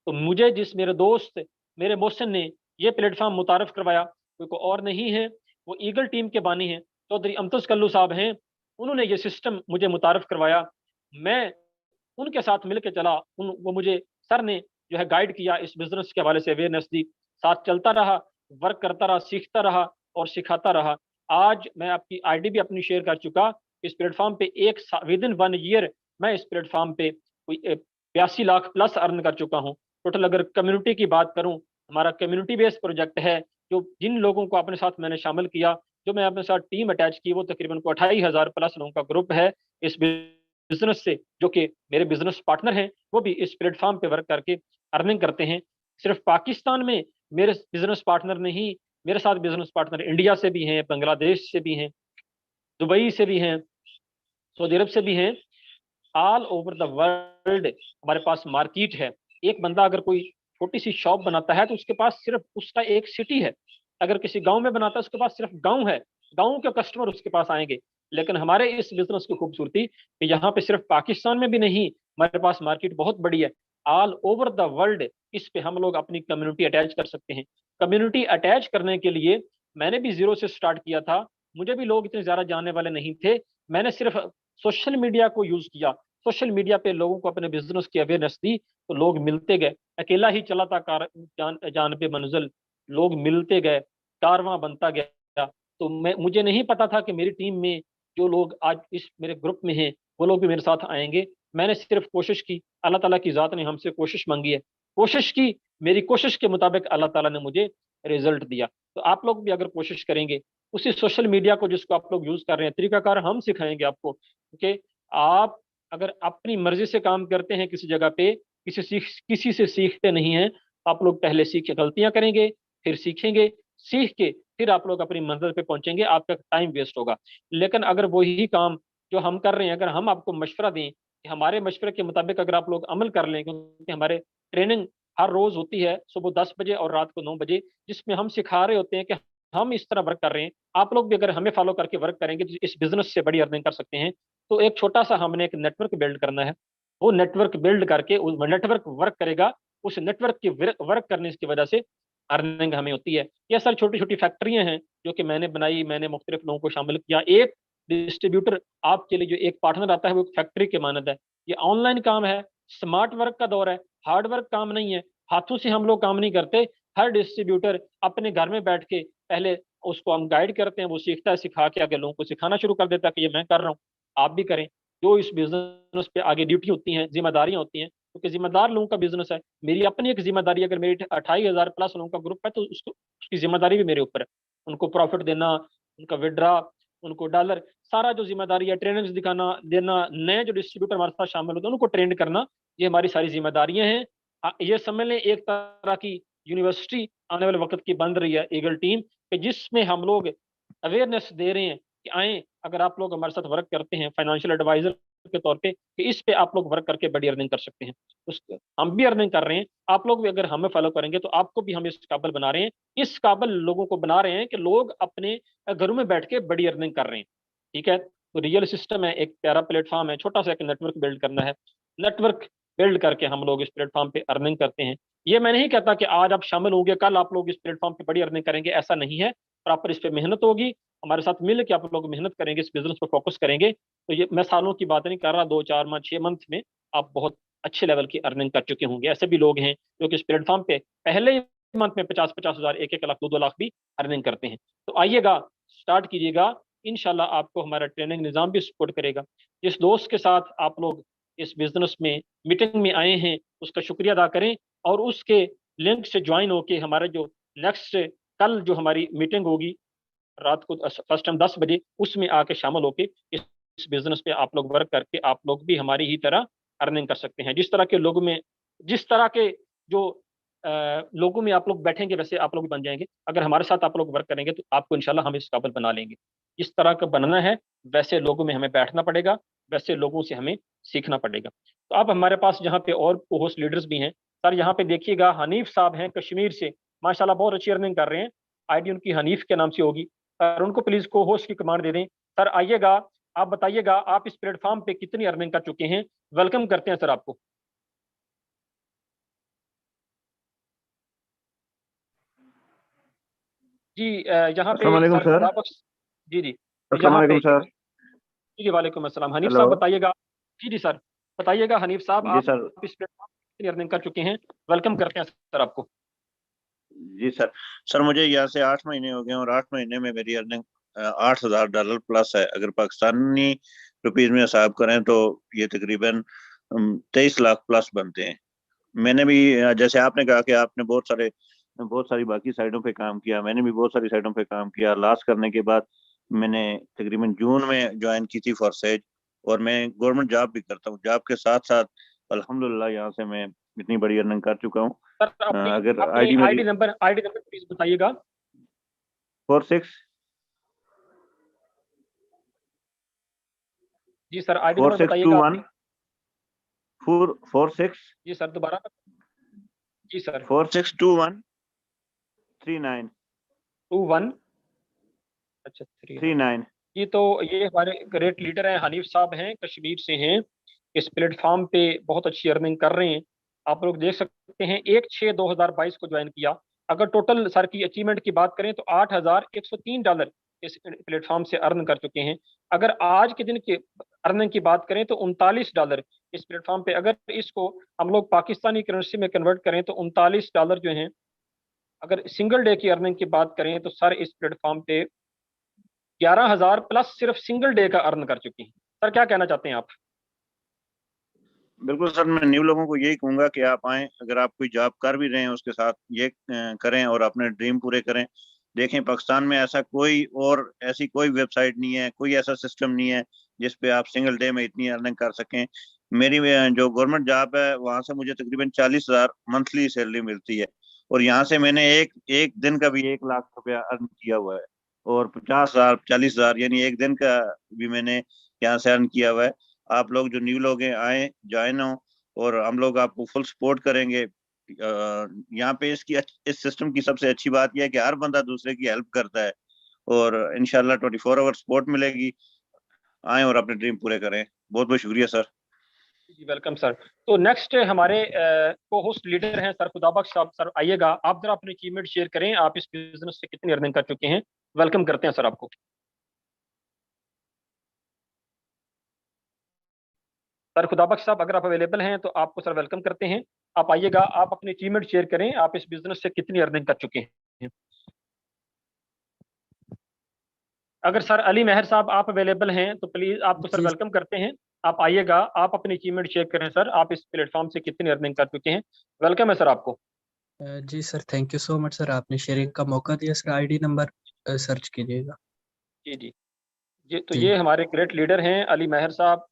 तो मुझे जिस मेरे दोस्त मेरे मोहसिन ने ये प्लेटफॉर्म मुतारफ करवाया, कोई को और नहीं है, वो ईगल टीम के बानी हैं, चौधरी अमतज कल्लू साहब हैं। उन्होंने ये सिस्टम मुझे मुतारफ करवाया। मैं उनके साथ मिल के चला। वो मुझे सर ने जो है गाइड किया, इस बिजनेस के हवाले से अवेयरनेस दी, साथ चलता रहा, वर्क करता रहा, सीखता रहा और सिखाता रहा। आज मैं आपकी आईडी भी अपनी शेयर कर चुका। इस प्लेटफॉर्म पे विद इन 1 ईयर मैं इस प्लेटफॉर्म पे कोई 82 लाख प्लस अर्न कर चुका हूँ। टोटल अगर कम्युनिटी की बात करूँ, हमारा कम्युनिटी बेस्ड प्रोजेक्ट है। जो जिन लोगों को अपने साथ मैंने शामिल किया, जो मैं अपने साथ टीम अटैच की, वो तकरीबन को 28,000 प्लस लोगों का ग्रुप है इस बिजनेस से, जो कि मेरे बिजनेस पार्टनर हैं। वो भी इस प्लेटफॉर्म पे वर्क करके अर्निंग करते हैं। सिर्फ पाकिस्तान में मेरे बिजनेस पार्टनर नहीं, मेरे साथ बिजनेस पार्टनर इंडिया से भी हैं, बांग्लादेश से भी हैं, दुबई से भी हैं, सऊदी अरब से भी हैं। ऑल ओवर द वर्ल्ड हमारे पास मार्केट है। एक बंदा अगर कोई छोटी सी शॉप बनाता है तो उसके पास सिर्फ उसका एक सिटी है। अगर किसी गांव में बनाता है उसके पास सिर्फ गांव है, गांव के कस्टमर उसके पास आएंगे। लेकिन हमारे इस बिजनेस की खूबसूरती कि यहाँ पे सिर्फ पाकिस्तान में भी नहीं, हमारे पास मार्केट बहुत बड़ी है। ऑल ओवर द वर्ल्ड इस पे हम लोग अपनी कम्युनिटी अटैच कर सकते हैं। कम्युनिटी अटैच करने के लिए मैंने भी जीरो से स्टार्ट किया था। मुझे भी लोग इतने ज्यादा जानने वाले नहीं थे। मैंने सिर्फ सोशल मीडिया को यूज किया, सोशल मीडिया पे लोगों को अपने बिजनेस की अवेयरनेस दी, तो लोग मिलते गए। अकेला ही चला था कार जान पे मंजिल, लोग मिलते गए, कारवां बनता गया। तो मुझे नहीं पता था कि मेरी टीम में जो लोग आज इस मेरे ग्रुप में हैं वो लोग भी मेरे साथ आएंगे। मैंने सिर्फ कोशिश की, अल्लाह ताला की जात ने हमसे कोशिश मांगी है, कोशिश की, मेरी कोशिश के मुताबिक अल्लाह ताला ने मुझे रिजल्ट दिया। तो आप लोग भी अगर कोशिश करेंगे, उसी सोशल मीडिया को जिसको आप लोग यूज कर रहे हैं, तरीकाकार हम सिखाएंगे आपको। क्योंकि आप अगर अपनी मर्जी से काम करते हैं किसी जगह पे, किसी से सीखते नहीं हैं, आप लोग पहले सीख के गलतियां करेंगे, फिर सीखेंगे, सीख के फिर आप लोग अपनी मंजिल पे पहुंचेंगे, आपका टाइम वेस्ट होगा। लेकिन अगर वही काम जो हम कर रहे हैं, अगर हम आपको मशवरा दें कि हमारे मशवरे के मुताबिक अगर आप लोग अमल कर लें, क्योंकि हमारे ट्रेनिंग हर रोज होती है सुबह 10 बजे और रात को 9 बजे, जिसमें हम सिखा रहे होते हैं कि हम इस तरह वर्क कर रहे हैं, आप लोग भी अगर हमें फॉलो करके वर्क करेंगे तो इस बिजनेस से बड़ी अर्निंग कर सकते हैं। तो एक छोटा सा हमने एक नेटवर्क बिल्ड करना है। वो नेटवर्क बिल्ड करके नेटवर्क वर्क करेगा, उस नेटवर्क की वर्क करने की वजह से अर्निंग हमें होती है। ये सर छोटी छोटी फैक्ट्रियां हैं जो कि मैंने बनाई, मैंने मुख्तलिफ लोगों को शामिल किया। एक डिस्ट्रीब्यूटर आपके लिए जो एक पार्टनर आता है वो एक फैक्ट्री के मानद है। ये ऑनलाइन काम है, स्मार्ट वर्क का दौर है, हार्ड वर्क काम नहीं है, हाथों से हम लोग काम नहीं करते। हर डिस्ट्रीब्यूटर अपने घर में बैठ के पहले उसको हम गाइड करते हैं, वो सीखता है, सिखा के आगे लोगों को सिखाना शुरू कर देता है कि ये मैं कर रहा हूँ, आप भी करें। जो इस बिजनेस पे आगे ड्यूटी होती हैं, जिम्मेदारियां होती हैं, क्योंकि जिम्मेदार लोगों का बिजनेस है। मेरी अपनी एक जिम्मेदारी, अगर मेरी 28,000 प्लस लोगों का ग्रुप है तो उसकी जिम्मेदारी भी मेरे ऊपर है। उनको प्रॉफिट देना, उनका विड्रा, उनको डॉलर, सारा जो जिम्मेदारी है, ट्रेनिंग्स दिखाना देना, नए जो डिस्ट्रीब्यूटर हमारे साथ शामिल होते हैं उनको ट्रेंड करना, ये हमारी सारी जिम्मेदारियां हैं। ये समझ लें एक तरह की यूनिवर्सिटी आने वाले वक्त की बन रही है ईगल टीम, कि जिसमें हम लोग अवेयरनेस दे रहे हैं कि आए, अगर आप लोग हमारे साथ वर्क करते हैं फाइनेंशियल एडवाइजर के तौर पे, कि इस पे आप लोग वर्क करके बड़ी अर्निंग कर सकते हैं। उस हम भी अर्निंग कर रहे हैं, आप लोग भी अगर हमें फॉलो करेंगे तो आपको भी हम इस काबिल बना रहे हैं, इस काबिल लोगों को बना रहे हैं कि लोग अपने घरों में बैठ के बड़ी अर्निंग कर रहे हैं। ठीक है, तो रियल सिस्टम है, एक प्यारा प्लेटफॉर्म है, छोटा सा एक नेटवर्क बिल्ड करना है। नेटवर्क बिल्ड करके हम लोग इस प्लेटफॉर्म पे अर्निंग करते हैं। ये मैं नहीं कहता कि आज आप शामिल होंगे कल आप लोग इस प्लेटफॉर्म पे बड़ी अर्निंग करेंगे, ऐसा नहीं है। प्रॉपर इस पे मेहनत होगी, हमारे साथ मिल के आप लोग मेहनत करेंगे, इस बिजनेस पर फोकस करेंगे, तो ये मैं सालों की बात नहीं कर रहा, 2 4 माह 6 मंथ में आप बहुत अच्छे लेवल की अर्निंग कर चुके होंगे। ऐसे भी लोग हैं जो कि इस प्लेटफॉर्म पे पहले ही मंथ में 50-50 हज़ार, 1-1 लाख, 2-2 लाख भी अर्निंग करते हैं। तो आइएगा, स्टार्ट कीजिएगा, इंशाल्लाह आपको हमारा ट्रेनिंग निज़ाम भी सपोर्ट करेगा। जिस दोस्त के साथ आप लोग इस बिजनेस में मीटिंग में आए हैं उसका शुक्रिया अदा करें, और उसके लिंक से ज्वाइन होके हमारा जो नेक्स्ट कल जो हमारी मीटिंग होगी रात को फर्स्ट टाइम 10 बजे, उसमें आके शामिल होके इस बिजनेस पे आप लोग वर्क करके आप लोग भी हमारी ही तरह अर्निंग कर सकते हैं। जिस तरह के लोगों में, जिस तरह के जो लोगों में आप लोग बैठेंगे वैसे आप लोग भी बन जाएंगे। अगर हमारे साथ आप लोग वर्क करेंगे तो आपको इंशाल्लाह हम इस काबिल बना लेंगे। जिस तरह का बनना है वैसे लोगों में हमें बैठना पड़ेगा, वैसे लोगों से हमें सीखना पड़ेगा। तो अब हमारे पास यहाँ पे और होस्ट लीडर्स भी हैं। सर यहाँ पे देखिएगा, हनीफ साहब हैं कश्मीर से, माशाल्लाह बहुत अच्छी अर्निंग कर रहे हैं। आईडी उनकी हनीफ के नाम से होगी। सर उनको प्लीज को होस्ट की कमांड दे दें। सर आइएगा, आप बताइएगा आप इस प्लेटफॉर्म पे कितनी अर्निंग कर चुके हैं। वेलकम करते हैं सर आपको। जी यहाँ पे अस्सलाम वालेकुम सर सर। खुदाबख्श। जी जी। अस्सलाम यहाँ पे वालेकुम सर। जी जी, वालेकुम अस्सलाम। हनीफ हेलो। साहब बताइएगा। जी जी सर, बताइएगा हनीफ साहब जी आप सर। इस प्लेटफॉर्म पे कितनी अर्निंग कर चुके हैं। वेलकम करते हैं सर आपको। जी सर। सर मुझे यहाँ से 8 महीने हो गए और 8 महीने में मेरी अर्निंग $8,000 प्लस है। अगर पाकिस्तानी रुपीज में हिसाब करें तो ये तकरीबन 23 लाख प्लस बनते हैं। मैंने भी जैसे आपने कहा कि आपने बहुत सारी बाकी साइडों पे काम किया, मैंने भी बहुत सारी साइडों पे काम किया। लास्ट करने के बाद मैंने तकरीबन जून में ज्वाइन की थी फॉरसेज, और मैं गवर्नमेंट जॉब भी करता हूँ। जॉब के साथ साथ अल्हम्दुलिल्लाह यहाँ से मैं इतनी बड़ी अर्निंग कर चुका हूँ। सर अपनी अगर अपनी आईडी मेरी आईडी नंबर प्लीज बताइएगा। 46 जी sir, ID four number six two बताइएगा वन अपनी। 46 जी सर दोबारा। जी सर। 462139 21। अच्छा 3। 39। जी तो ये हमारे ग्रेट लीडर हैं, हनीफ साहब हैं, कश्मीर से हैं। इस प्लेटफॉर्म पे बहुत अच्छी अर्निंग कर रहे हैं। आप लोग देख सकते हैं 1/6/2022 को ज्वाइन किया। अगर टोटल सर की अचीवमेंट की बात करें तो $8,103 इस प्लेटफॉर्म से अर्न कर चुके हैं। अगर आज के दिन की अर्निंग की बात करें तो $39 इस प्लेटफॉर्म पे। अगर इसको हम लोग पाकिस्तानी करेंसी में कन्वर्ट करें तो $39 जो हैं, अगर सिंगल डे की अर्निंग की बात करें तो सर इस प्लेटफॉर्म पे 11,000 प्लस सिर्फ सिंगल डे का अर्न कर चुकी हैं। सर क्या कहना चाहते हैं आप। बिल्कुल सर, मैं न्यू लोगों को यही कहूंगा कि आप आएं। अगर आप कोई जॉब कर भी रहे हैं उसके साथ ये करें और अपने ड्रीम पूरे करें। देखें, पाकिस्तान में ऐसी कोई वेबसाइट नहीं है, कोई ऐसा सिस्टम नहीं है जिस पे आप सिंगल डे में इतनी अर्निंग कर सकें। मेरी जो गवर्नमेंट जॉब है वहां से मुझे तकरीबन 40,000 मंथली सैलरी मिलती है, और यहाँ से मैंने एक एक दिन का भी 1 लाख रुपया अर्न किया हुआ है, और 50,000 40,000 यानी एक दिन का भी मैंने यहाँ से अर्न किया हुआ है। आप लोग जो न्यू लोग हैं आए, ज्वाइन हो, और हम लोग आपको फुल सपोर्ट करेंगे। यहाँ पे इस सिस्टम की सबसे अच्छी बात यह है कि हर बंदा दूसरे की हेल्प करता है, और इंशाल्लाह 24 आवर सपोर्ट मिलेगी। आए और अपने ड्रीम पूरे करें। बहुत बहुत शुक्रिया सर। जी वेलकम सर। तो नेक्स्ट हमारे को होस्ट लीडर हैं सर खुदाबख्श साहब। सर आइएगा, आप जरा अपनी अचीवमेंट शेयर करें, आप इस बिजनेस से कितनी अर्निंग कर चुके हैं। वेलकम करते हैं सर आपको। सर खुदाबख्श साहब अगर आप अवेलेबल हैं तो आपको सर वेलकम करते हैं। आप आइएगा, आप अपनी अचीवमेंट शेयर करें, आप इस बिजनेस से कितनी अर्निंग कर चुके हैं। अगर सर अली महर साहब आप अवेलेबल हैं तो प्लीज आपको सर जी वेलकम करते हैं। आप आइएगा, आप अपनी अचीवमेंट शेयर करें सर, आप इस प्लेटफॉर्म से कितनी अर्निंग कर चुके हैं। वेलकम है सर आपको। जी sir, thank you so much sir, आपने शेयरिंग का मौका दिया। सर आईडी नंबर सर्च कीजिएगा। जी जी। तो जी ये हमारे ग्रेट लीडर हैं अली महर साहब।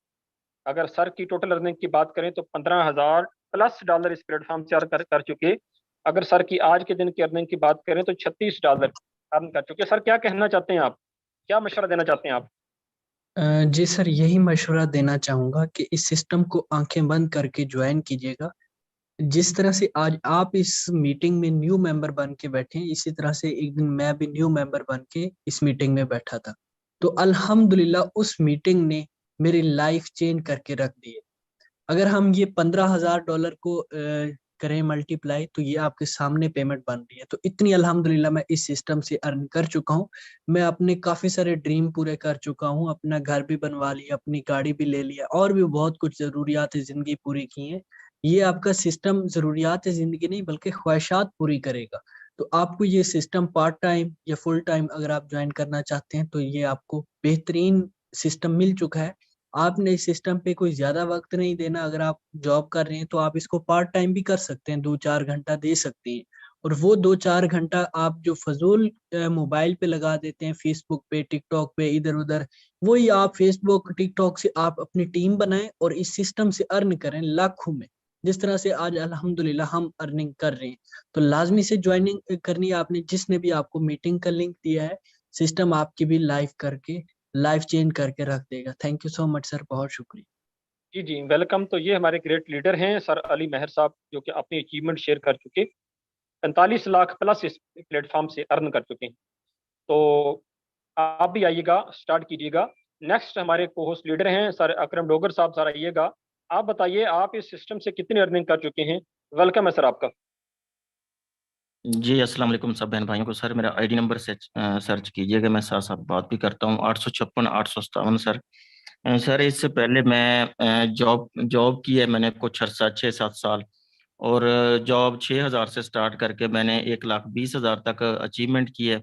अगर सर की टोटल अर्निंग की बात करें तो 15,000 प्लस डॉलर इस प्लेटफॉर्म से अर्न कर चुके। अगर सर की आज के दिन की अर्निंग की बात करें तो $36 अर्न कर चुके। सर क्या कहना चाहते हैं आप, क्या मशवरा देना चाहते हैं आप। जी सर, यही मशवरा देना चाहूँगा कि इस सिस्टम को आंखें बंद करके ज्वाइन कीजिएगा। जिस तरह से आज आप इस मीटिंग में न्यू मेंबर बन के बैठे हैं, इसी तरह से एक दिन मैं भी न्यू मेंबर बन के इस मीटिंग में बैठा था। तो अल्हम्दुलिल्लाह उस मीटिंग ने मेरी लाइफ चेंज करके रख दी है। अगर हम ये $15,000 को करें मल्टीप्लाई, तो ये आपके सामने पेमेंट बन रही है। तो इतनी अल्हम्दुलिल्लाह मैं इस सिस्टम से अर्न कर चुका हूँ। मैं अपने काफी सारे ड्रीम पूरे कर चुका हूँ, अपना घर भी बनवा लिया, अपनी गाड़ी भी ले लिया, और भी बहुत कुछ जरूरियात जिंदगी पूरी की हैं। ये आपका सिस्टम ज़रूरियात ज़िंदगी नहीं बल्कि ख्वाहिशात पूरी करेगा। तो आपको ये सिस्टम पार्ट टाइम या फुल टाइम अगर आप ज्वाइन करना चाहते हैं तो ये आपको बेहतरीन सिस्टम मिल चुका है। आपने इस सिस्टम पे कोई ज़्यादा वक्त नहीं देना। अगर आप जॉब कर रहे हैं तो आप इसको पार्ट टाइम भी कर सकते हैं, 2-4 घंटा दे सकते हैं। और वो 2-4 घंटा आप जो फ़ज़ूल मोबाइल पे लगा देते हैं, फ़ेसबुक पे, टिकटॉक पे, इधर-उधर, वही आप फ़ेसबुक, टिकटॉक से आप अपनी टीम बनाएँ और इस सिस्टम से अर्न करें लाखों में। जिस तरह से आज अल्हम्दुलिल्लाह हम अर्निंग कर रहे हैं। तो लाज़मी से जॉइनिंग करनी है आपने। जिसने भी आपको मीटिंग का लिंक दिया है, सिस्टम आपकी भी लाइफ चेंज करके रख देगा। Thank you so much sir, बहुत शुक्रिया। जी जी, वेलकम। तो ये हमारे ग्रेट लीडर हैं सर अली महर साहब, जो कि अपनी अचीवमेंट शेयर कर चुके, 45 लाख प्लस इस प्लेटफॉर्म से अर्न कर चुके हैं। तो आप भी आइएगा, स्टार्ट कीजिएगा। नेक्स्ट हमारे को होस्ट लीडर हैं सर अकरम डोगर साहब। सर आइएगा, आप बताइए आप इस सिस्टम से कितनी अर्निंग कर चुके हैं। वेलकम है सर आपका। जी अस्सलाम वालेकुम सब बहन भाइयों को। सर मेरा आईडी नंबर से सर्च कीजिएगा, मैं साथ साथ बात भी करता हूँ। 856 857 सर। सर इससे पहले मैं जॉब जॉब की है मैंने कुछ अर्सा 6-7 साल। और जॉब 6,000 से स्टार्ट करके मैंने 1,20,000 तक अचीवमेंट की है।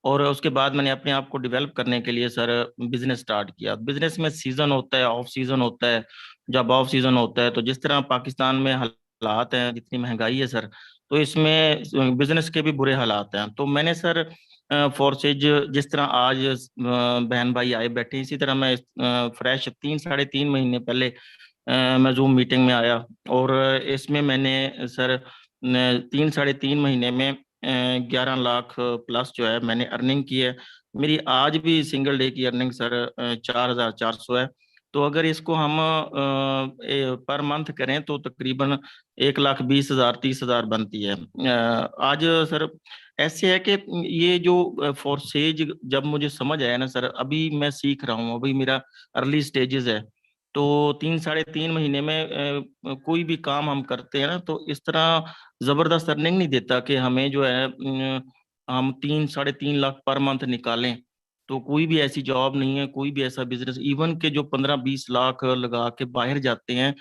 और उसके बाद मैंने अपने आप को डेवलप करने के लिए सर बिजनेस स्टार्ट किया। बिजनेस में सीजन होता है, ऑफ सीजन होता है। जब ऑफ सीजन होता है तो जिस तरह पाकिस्तान में हालात हैं, जितनी महंगाई है सर, तो इसमें बिजनेस के भी बुरे हालात हैं। तो मैंने सर फोर्सेज, जिस तरह आज बहन भाई आए बैठे, इसी तरह मैं फ्रेश 3-3.5 महीने पहले मैं जूम मीटिंग में आया। और इसमें मैंने सर 3-3.5 महीने में 11 लाख प्लस जो है मैंने अर्निंग की है। मेरी आज भी सिंगल डे की अर्निंग सर 4,400 है। तो अगर इसको हम पर मंथ करें तो तकरीबन 1,20,000 30,000 बनती है। आज सर ऐसे है कि ये जो फोर्सेज जब मुझे समझ आया ना सर, अभी मैं सीख रहा हूँ, अभी मेरा अर्ली स्टेजेस है। तो 3-3.5 महीने में कोई भी काम हम करते हैं ना, तो इस तरह जबरदस्त अर्निंग नहीं देता कि हमें जो है हम 3-3.5 लाख पर मंथ निकालें। तो कोई भी ऐसी जॉब नहीं है, कोई भी ऐसा बिजनेस, इवन के जो 15-20 लाख लगा के बाहर जाते हैं,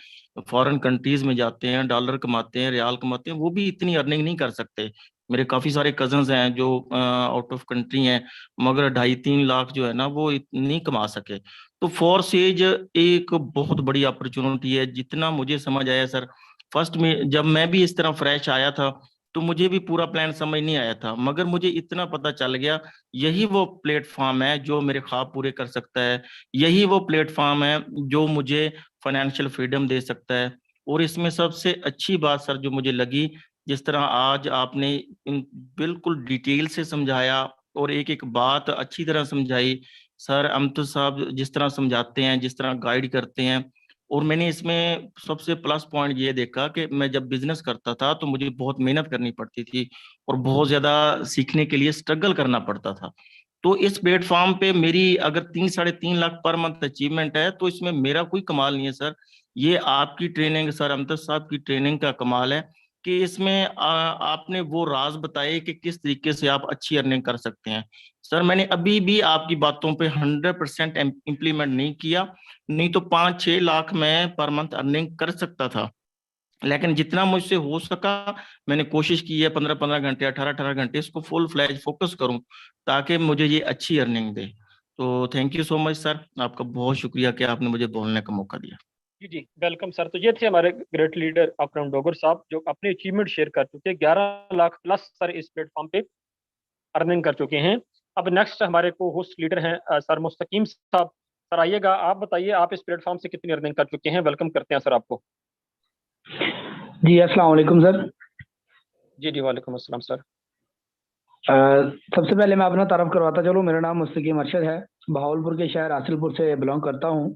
फॉरेन कंट्रीज में जाते हैं, डॉलर कमाते हैं, रियाल कमाते हैं, वो भी इतनी अर्निंग नहीं कर सकते। मेरे काफी सारे कजन्स हैं जो आउट ऑफ कंट्री हैं, मगर 2.5-3 लाख जो है ना वो नहीं कमा सके। तो फोर्सेज एक बहुत बड़ी अपॉर्चुनिटी है, जितना मुझे समझ आया सर। फर्स्ट में जब मैं भी इस तरह फ्रेश आया था तो मुझे भी पूरा प्लान समझ नहीं आया था, मगर मुझे इतना पता चल गया यही वो प्लेटफॉर्म है जो मेरे ख्वाब पूरे कर सकता है। यही वो प्लेटफॉर्म है जो मुझे फाइनेंशियल फ्रीडम दे सकता है। और इसमें सबसे अच्छी बात सर जो मुझे लगी, जिस तरह आज आपने बिल्कुल डिटेल से समझाया और एक एक बात अच्छी तरह समझाई। सर अमत साहब जिस तरह समझाते हैं, जिस तरह गाइड करते हैं, और मैंने इसमें सबसे प्लस पॉइंट ये देखा कि मैं जब बिजनेस करता था तो मुझे बहुत मेहनत करनी पड़ती थी और बहुत ज्यादा सीखने के लिए स्ट्रगल करना पड़ता था। तो इस प्लेटफॉर्म पे मेरी अगर 3-3.5 लाख पर मंथ अचीवमेंट है तो इसमें मेरा कोई कमाल नहीं है सर। ये आपकी ट्रेनिंग, सर अमजद साहब की ट्रेनिंग का कमाल है कि इसमें आपने वो राज बताए कि किस तरीके से आप अच्छी अर्निंग कर सकते हैं। सर मैंने अभी भी आपकी बातों पे 100% इम्प्लीमेंट नहीं किया, नहीं तो 5-6 लाख में पर मंथ अर्निंग कर सकता था। लेकिन जितना मुझसे हो सका मैंने कोशिश की है, 15-15 घंटे 18-18 घंटे इसको फुल फ्लैज फोकस करूं ताकि मुझे ये अच्छी अर्निंग दे। तो thank you so much sir, आपका बहुत शुक्रिया कि आपने मुझे बोलने का मौका दिया। जी जी, वेलकम सर। तो ये थे हमारे ग्रेट लीडर अकरम डोगर साहब, जो अपने अचीवमेंट शेयर कर चुके, 11 लाख प्लस सर इस प्लेटफॉर्म पे अर्निंग कर चुके हैं। अब नेक्स्ट हमारे को होस्ट लीडर हैं सर मुस्तकीम साहब। सर आइएगा, आप बताइए आप इस प्लेटफॉर्म से कितनी अर्निंग कर चुके हैं। वेलकम करते हैं सर आपको। जी अस्सलाम वालेकुम सर। जी जी, वालेकुम अस्सलाम सर। सबसे पहले मैं अपना तारफ करवाता चलूँ। मेरा नाम मुस्तकीम अरशद है, बहावलपुर के शहर हासिलपुर से बिलोंग करता हूँ।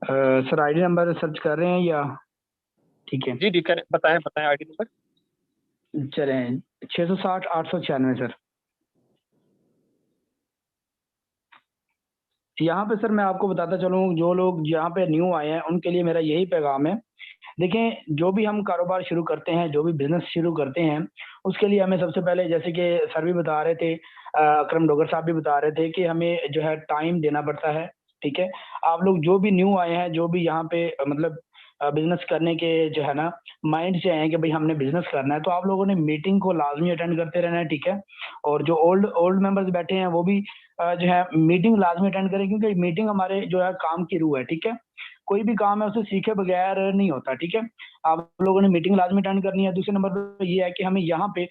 सर आईडी नंबर सर्च कर रहे हैं या? ठीक है जी जी, बताएं बताएं आईडी नंबर। चलें, 660 896 सर। यहाँ पे सर मैं आपको बताता चलूँ, जो लोग यहाँ पे न्यू आए हैं उनके लिए मेरा यही पैगाम है। देखें, जो भी हम कारोबार शुरू करते हैं, जो भी बिजनेस शुरू करते हैं, उसके लिए हमें सबसे पहले, जैसे कि सर भी बता रहे थे, अकरम डोगर साहब भी बता रहे थे कि हमें जो है टाइम देना पड़ता है। ठीक है, आप लोग जो भी न्यू आए हैं, जो भी यहाँ पे मतलब बिजनेस करने के जो है ना माइंड से हैं कि भाई हमने बिजनेस करना है, तो आप लोगों ने मीटिंग को लाजमी अटेंड करते रहना है, ठीक है। और जो ओल्ड मेंबर्स बैठे हैं वो भी जो है मीटिंग लाजमी अटेंड करें, क्योंकि मीटिंग हमारे जो है काम की रूह है, ठीक है। कोई भी काम है उसे सीखे बगैर नहीं होता, ठीक है। आप लोगों ने मीटिंग लाजमी अटेंड करनी है। दूसरे नंबर पे ये है कि हमें यहाँ पे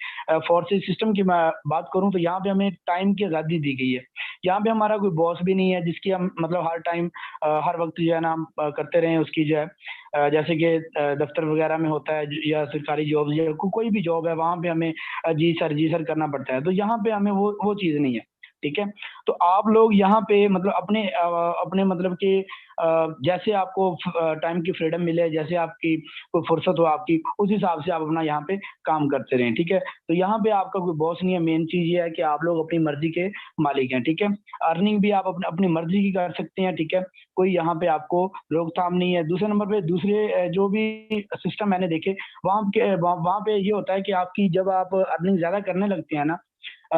फोर्सेस सिस्टम की मैं बात करूँ तो यहाँ पे हमें टाइम की आज़ादी दी गई है। यहाँ पे हमारा कोई बॉस भी नहीं है जिसकी हम मतलब हर टाइम हर वक्त जो है ना हम करते रहें उसकी जो है जैसे कि दफ्तर वगैरह में होता है या सरकारी जॉब या कोई भी जॉब है वहाँ पे हमें जी सर करना पड़ता है। तो यहाँ पे हमें वो चीज़ नहीं है, ठीक है। तो आप लोग यहाँ पे मतलब अपने मतलब कि जैसे आपको टाइम की फ्रीडम मिले, जैसे आपकी कोई फुर्सत हो आपकी, उस हिसाब से आप अपना यहाँ पे काम करते रहें, ठीक है। तो यहाँ पे आपका कोई बॉस नहीं है। मेन चीज़ ये है कि आप लोग अपनी मर्ज़ी के मालिक हैं, ठीक है। अर्निंग भी आप अपनी मर्ज़ी की कर सकते हैं, ठीक है। कोई यहाँ पे आपको रोकथाम नहीं है। दूसरे नंबर पे दूसरे जो भी सिस्टम मैंने देखे वहाँ पे ये होता है कि आपकी जब आप अर्निंग ज़्यादा करने लगते हैं ना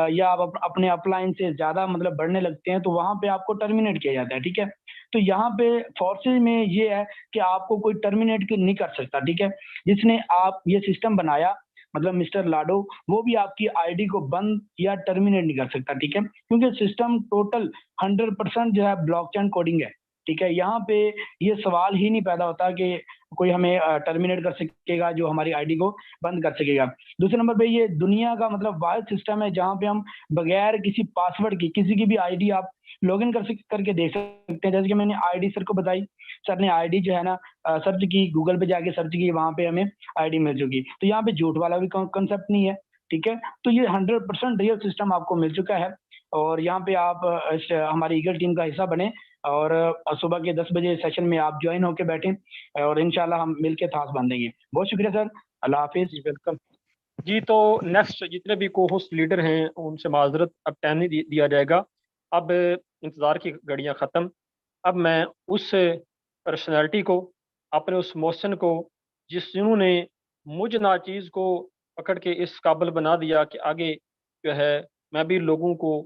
या आप अपने अपलाइन से ज़्यादा मतलब बढ़ने लगते हैं, तो वहाँ पे आपको टर्मिनेट किया जाता है, ठीक है। तो यहाँ पे फोर्सेज़ में ये है कि आपको कोई टर्मिनेट नहीं कर सकता, ठीक है। जिसने आप ये सिस्टम बनाया मतलब मिस्टर लाडो, वो भी आपकी आईडी को बंद या टर्मिनेट नहीं कर सकता, ठीक है। क्योंकि सिस्टम टोटल 100% जो है ब्लॉकचेन कोडिंग है, ठीक है। यहाँ पे ये सवाल ही नहीं पैदा होता कि कोई हमें टर्मिनेट कर सकेगा, जो हमारी आईडी को बंद कर सकेगा। दूसरे नंबर पे ये दुनिया का मतलब वाहिद सिस्टम है जहाँ पे हम बगैर किसी पासवर्ड की किसी की भी आईडी आप लॉगिन करके देख सकते हैं। जैसे कि मैंने आईडी सर को बताई, सर ने आईडी जो है ना सर्च की, गूगल पे जाके सर्च की, वहाँ पे हमें आईडी मिल चुकी। तो यहाँ पे झूठ वाला भी कॉन्सेप्ट नहीं है, ठीक है। तो ये 100% रियल सिस्टम आपको मिल चुका है और यहाँ पे आप हमारी ईगल टीम का हिस्सा बने और सुबह के 10 बजे सेशन में आप ज्वाइन होके बैठें और इंशाल्लाह हम मिलके थास बांधेंगे। बहुत शुक्रिया सर, अल्लाह हाफिज। जी वेलकम। जी तो नेक्स्ट जितने भी को होस्ट लीडर हैं उनसे माजरत, अब टाइम नहीं दिया जाएगा। अब इंतज़ार की घड़ियां ख़त्म। अब मैं उस पर्सनैलिटी को, अपने उस मोहसिन को जिन्होंने मुझ नाचीज़ को पकड़ के इस काबिल बना दिया कि आगे जो है मैं भी लोगों को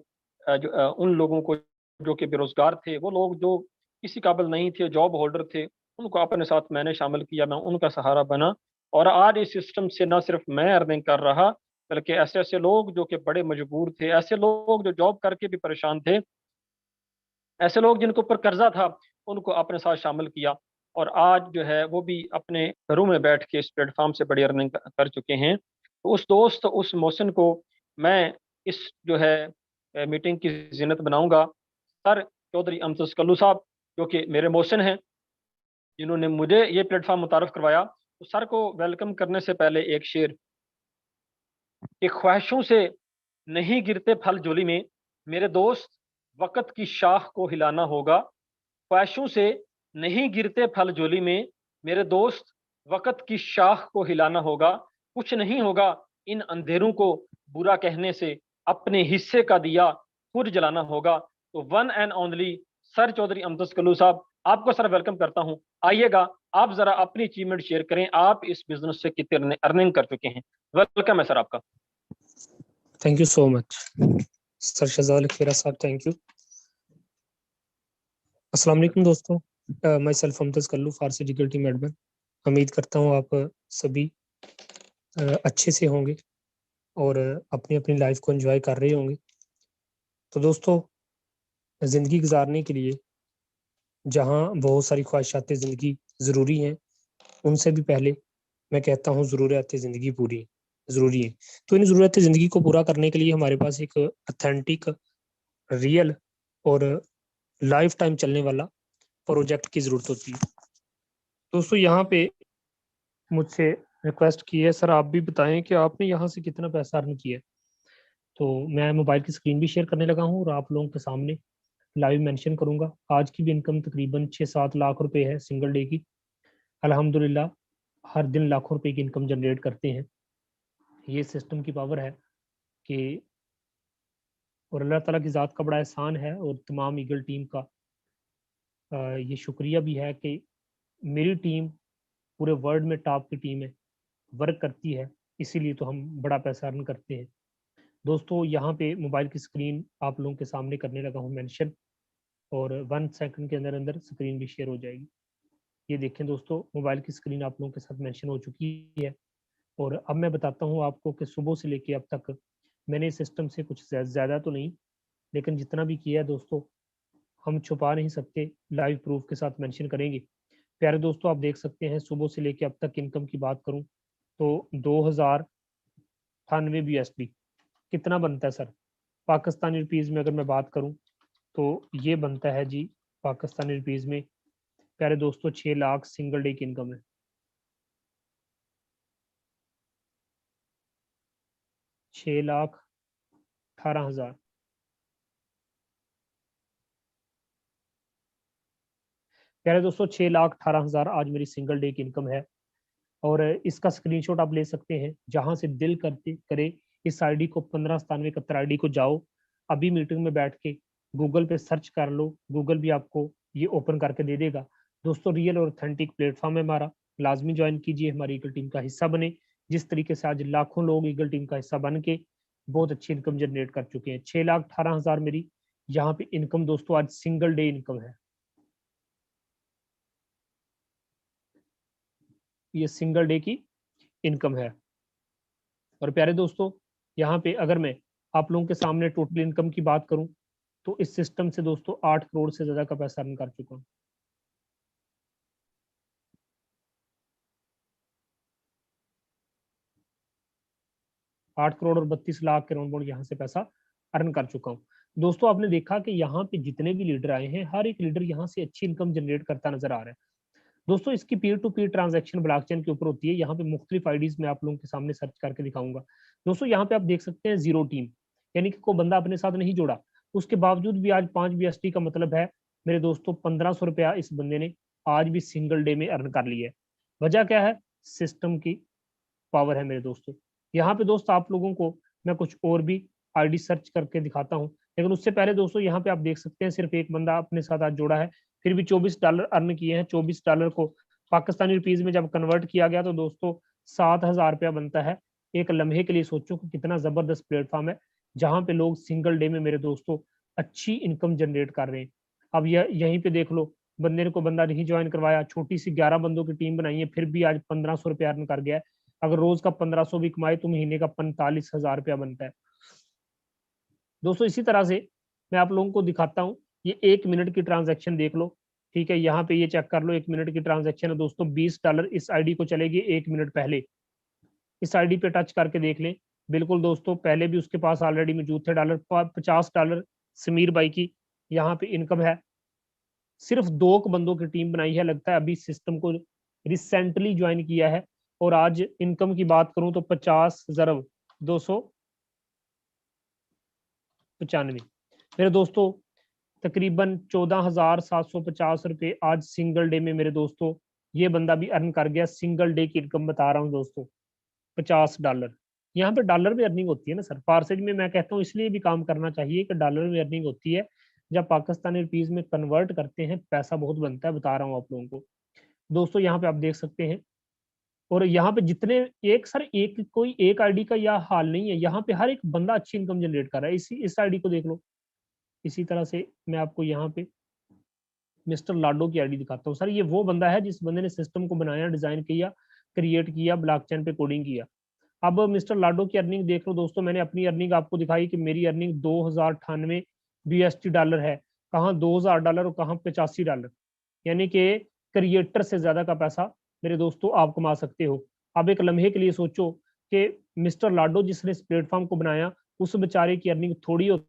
उन लोगों को जो कि बेरोज़गार थे, वो लोग जो किसी काबिल नहीं थे, जॉब होल्डर थे, उनको अपने साथ मैंने शामिल किया, मैं उनका सहारा बना। और आज इस सिस्टम से न सिर्फ मैं अर्निंग कर रहा, बल्कि ऐसे ऐसे लोग जो कि बड़े मजबूर थे, ऐसे लोग जो जॉब करके भी परेशान थे, ऐसे लोग जिनके ऊपर कर्जा था, उनको अपने साथ शामिल किया। और आज जो है वो भी अपने घरों में बैठ के इस प्लेटफॉर्म से बड़ी अर्निंग कर चुके हैं। तो उस दोस्त, उस मोहसिन को मैं इस जो है मीटिंग की जिन्नत बनाऊंगा। सर चौधरी अमजद कल्लू साहब, जो कि मेरे मोहसिन हैं, जिन्होंने मुझे ये प्लेटफॉर्म मुतारफ करवाया। तो सर को वेलकम करने से पहले एक शेर कि ख्वाहिशों से नहीं गिरते फल झोली में, मेरे दोस्त वक़्त की शाख को हिलाना होगा। ख्वाहिशों से नहीं गिरते फल झोली में, मेरे दोस्त वक़्त की शाख को हिलाना होगा। कुछ नहीं होगा इन अंधेरों को बुरा कहने से, अपने हिस्से का दिया खुद जलाना होगा। तो one and only sir Chaudhary Amjad Kallu Sahab, आपको सर वेलकम करता हूं। आइएगा, आप जरा अपनी अचीवमेंट शेयर करें, आप इस बिजनेस से कितने अर्निंग कर चुके हैं। वेलकम है सर आपका। Thank you so much sir Shahzad Kheera Sahab, thank you. अस्सलाम वालेकुम दोस्तों, myself Amjad Kallu, Farsi legal team admin. उम्मीद करता हूँ आप सभी अच्छे से होंगे और अपनी अपनी लाइफ को एंजॉय कर रहे होंगे। तो दोस्तों, ज़िंदगी गुजारने के लिए जहाँ बहुत सारी ख्वाहिशात ज़िंदगी ज़रूरी हैं, उनसे भी पहले मैं कहता हूँ ज़रूरियात ज़िंदगी पूरी ज़रूरी है। तो इन ज़रूरियात ज़िंदगी को पूरा करने के लिए हमारे पास एक ऑथेंटिक, रियल और लाइफ टाइम चलने वाला प्रोजेक्ट की ज़रूरत होती है। दोस्तों, यहाँ पे मुझसे रिक्वेस्ट की है, सर आप भी बताएं कि आपने यहाँ से कितना पैसा अर्न किया है। तो मैं मोबाइल की स्क्रीन भी शेयर करने लगा हूँ और आप लोगों के सामने लाइव मेंशन करूँगा। आज की भी इनकम तकरीबन 6-7 लाख रुपए है सिंगल डे की। अल्हम्दुलिल्लाह हर दिन लाखों रुपए की इनकम जनरेट करते हैं। ये सिस्टम की पावर है कि, और अल्लाह ताला की ज़ात का बड़ा एहसान है और तमाम ईगल टीम का ये शुक्रिया भी है कि मेरी टीम पूरे वर्ल्ड में टॉप की टीम है, वर्क करती है, इसीलिए तो हम बड़ा पैसा अर्न करते हैं। दोस्तों, यहाँ पे मोबाइल की स्क्रीन आप लोगों के सामने करने लगा हूँ मेंशन और 1 सेकंड के अंदर अंदर स्क्रीन भी शेयर हो जाएगी। ये देखें दोस्तों, मोबाइल की स्क्रीन आप लोगों के साथ मेंशन हो चुकी है। और अब मैं बताता हूँ आपको कि सुबह से लेके अब तक मैंने इस सिस्टम से कुछ ज़्यादा तो नहीं, लेकिन जितना भी किया है दोस्तों हम छुपा नहीं सकते, लाइव प्रूफ के साथ मेंशन करेंगे। प्यारे दोस्तों, आप देख सकते हैं सुबह से लेके अब तक इनकम की बात करूं तो 2098 BSD कितना बनता है सर? पाकिस्तानी रुपीज़ में अगर मैं बात करूं तो ये बनता है जी पाकिस्तानी रुपीज़ में प्यारे दोस्तों 6 लाख सिंगल डे की इनकम है। 6,18,000। प्यारे दोस्तों 6,18,000 आज मेरी सिंगल डे की इनकम है। और इसका स्क्रीनशॉट आप ले सकते हैं, जहां से दिल करते करे इस आईडी को 1597 आईडी को जाओ, अभी मीटिंग में बैठ के गूगल पे सर्च कर लो, गूगल भी आपको ये ओपन करके दे देगा। दोस्तों रियल और ऑथेंटिक प्लेटफॉर्म है हमारा, लाजमी ज्वाइन कीजिए, हमारी ईगल टीम का हिस्सा बने। जिस तरीके से आज लाखों लोग ईगल टीम का हिस्सा बन के बहुत अच्छी इनकम जनरेट कर चुके हैं। 6,18,000 मेरी यहाँ पे इनकम दोस्तों आज सिंगल डे इनकम है। ये सिंगल डे की इनकम है। और प्यारे दोस्तों यहाँ पे अगर मैं आप लोगों के सामने टोटल इनकम की बात करूं तो इस सिस्टम से दोस्तों 8 करोड़ से ज्यादा का पैसा अर्न कर चुका हूं। 8 करोड़ और 32 लाख के राउंड यहाँ से पैसा अर्न कर चुका हूँ। दोस्तों आपने देखा कि यहाँ पे जितने भी लीडर आए हैं, हर एक लीडर यहाँ से अच्छी इनकम जनरेट करता नजर आ रहा है। दोस्तों इसकी peer to peer transaction blockchain के ऊपर होती है। यहाँ पे मुख्तलिफ आईडीज में आप लोगों के सामने सर्च करके दिखाऊंगा। दोस्तों यहाँ पे आप देख सकते हैं जीरो टीम, यानी कि कोई बंदा अपने साथ नहीं जोड़ा, उसके बावजूद भी आज 5 BSD का मतलब है मेरे दोस्तों 1500 रुपया इस बंदे ने आज भी सिंगल डे में अर्न कर लिया है। वजह क्या है? सिस्टम की पावर है मेरे दोस्तों। यहाँ पे दोस्त आप लोगों को मैं कुछ और भी आईडी सर्च करके दिखाता हूँ, लेकिन उससे पहले दोस्तों यहाँ पे आप देख सकते हैं सिर्फ एक बंदा अपने साथ आज जोड़ा है, फिर भी $24 अर्न किए हैं। $24 को पाकिस्तानी रुपीज में जब कन्वर्ट किया गया तो दोस्तों 7,000 रुपया बनता है। एक लम्हे के लिए सोचो कि कितना जबरदस्त प्लेटफॉर्म है जहां पे लोग सिंगल डे में मेरे दोस्तों अच्छी इनकम जनरेट कर रहे हैं। अब यहीं पे देख लो, बंदे को बंदा नहीं ज्वाइन करवाया, छोटी सी 11 बंदों की टीम बनाई है, फिर भी आज 1500 रुपया अर्न कर गया है। अगर रोज का 1500 भी कमाए तो महीने का 45,000 रुपया बनता है। दोस्तों इसी तरह से मैं आप लोगों को दिखाता हूँ, ये 1 मिनट की ट्रांजैक्शन देख लो, ठीक है, यहाँ पे ये चेक कर लो, 1 मिनट की ट्रांजैक्शन है दोस्तों। $20 इस आईडी को चलेगी 1 मिनट पहले। इस आईडी पे टच करके देख लें, बिल्कुल दोस्तों पहले भी उसके पास ऑलरेडी मौजूद थे डॉलर। $50 समीर भाई की यहाँ पे इनकम है। सिर्फ 2 बंदों की टीम बनाई है, लगता है अभी सिस्टम को रिसेंटली ज्वाइन किया है। और आज इनकम की बात करूं तो 50,295 मेरे दोस्तों, तकरीबन 14,750 रुपए आज सिंगल डे में मेरे दोस्तों ये बंदा भी अर्न कर गया। सिंगल डे की इनकम बता रहा हूँ दोस्तों, $50। यहाँ पे डॉलर में अर्निंग होती है ना सर, फारसेज में मैं कहता हूँ इसलिए भी काम करना चाहिए कि डॉलर में अर्निंग होती है। जब पाकिस्तानी रुपीज में कन्वर्ट करते हैं पैसा बहुत बनता है, बता रहा हूँ आप लोगों को। दोस्तों यहाँ पे आप देख सकते हैं, और यहाँ पे जितने एक सर एक कोई एक आईडी का यह हाल नहीं है, यहाँ पे हर एक बंदा अच्छी इनकम जनरेट कर रहा है। इस आईडी को देख लो। इसी तरह से मैं आपको यहाँ पे मिस्टर लाडो की आईडी दिखाता हूँ। सर ये वो बंदा है जिस बंदे ने सिस्टम को बनाया, डिजाइन किया, क्रिएट किया, ब्लॉकचेन पे कोडिंग किया। अब मिस्टर लाडो की अर्निंग देख लो दोस्तों, मैंने अपनी अर्निंग आपको दिखाई कि मेरी अर्निंग 2098 BSD है। कहाँ $2,000 और कहाँ $85, यानी कि क्रिएटर से ज्यादा का पैसा मेरे दोस्तों आप कमा सकते हो। अब एक लम्हे के लिए सोचो कि मिस्टर लाडो जिसने इस प्लेटफॉर्म को बनाया, उस बेचारे की अर्निंग थोड़ी होती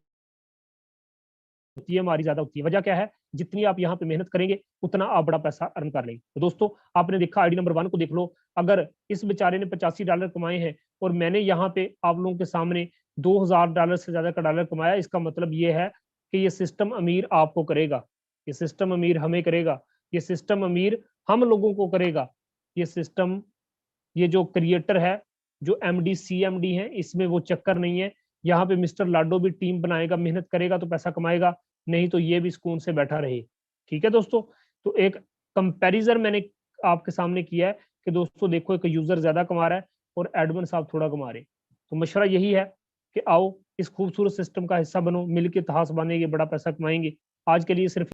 है, हमारी ज्यादा होती है। वजह क्या है? जितनी आप यहाँ पे मेहनत करेंगे उतना आप बड़ा पैसा अर्न कर लेंगे। तो दोस्तों आपने देखा आईडी नंबर 1 को देख लो, अगर इस बेचारे ने $85 कमाए हैं और मैंने यहाँ पे आप लोगों के सामने $2,000 से ज्यादा का डॉलर कमाया, इसका मतलब ये है कि ये सिस्टम अमीर आपको करेगा, ये सिस्टम अमीर हमें करेगा, ये सिस्टम अमीर हम लोगों को करेगा। ये सिस्टम, ये जो क्रिएटर है, जो MD CMD है, इसमें वो चक्कर नहीं है। यहाँ पे मिस्टर लाडो भी टीम बनाएगा, मेहनत करेगा तो पैसा कमाएगा, नहीं तो ये भी सुकून से बैठा रहे। ठीक है दोस्तों, तो एक कंपैरिजन मैंने आपके सामने किया है कि दोस्तों देखो एक यूजर ज्यादा कमा रहा है और एडमिन साहब थोड़ा कमा रहे। तो मशवरा यही है कि आओ इस खूबसूरत सिस्टम का हिस्सा बनो, मिलकर इतिहास बनेंगे, बड़ा पैसा कमाएंगे। आज के लिए सिर्फ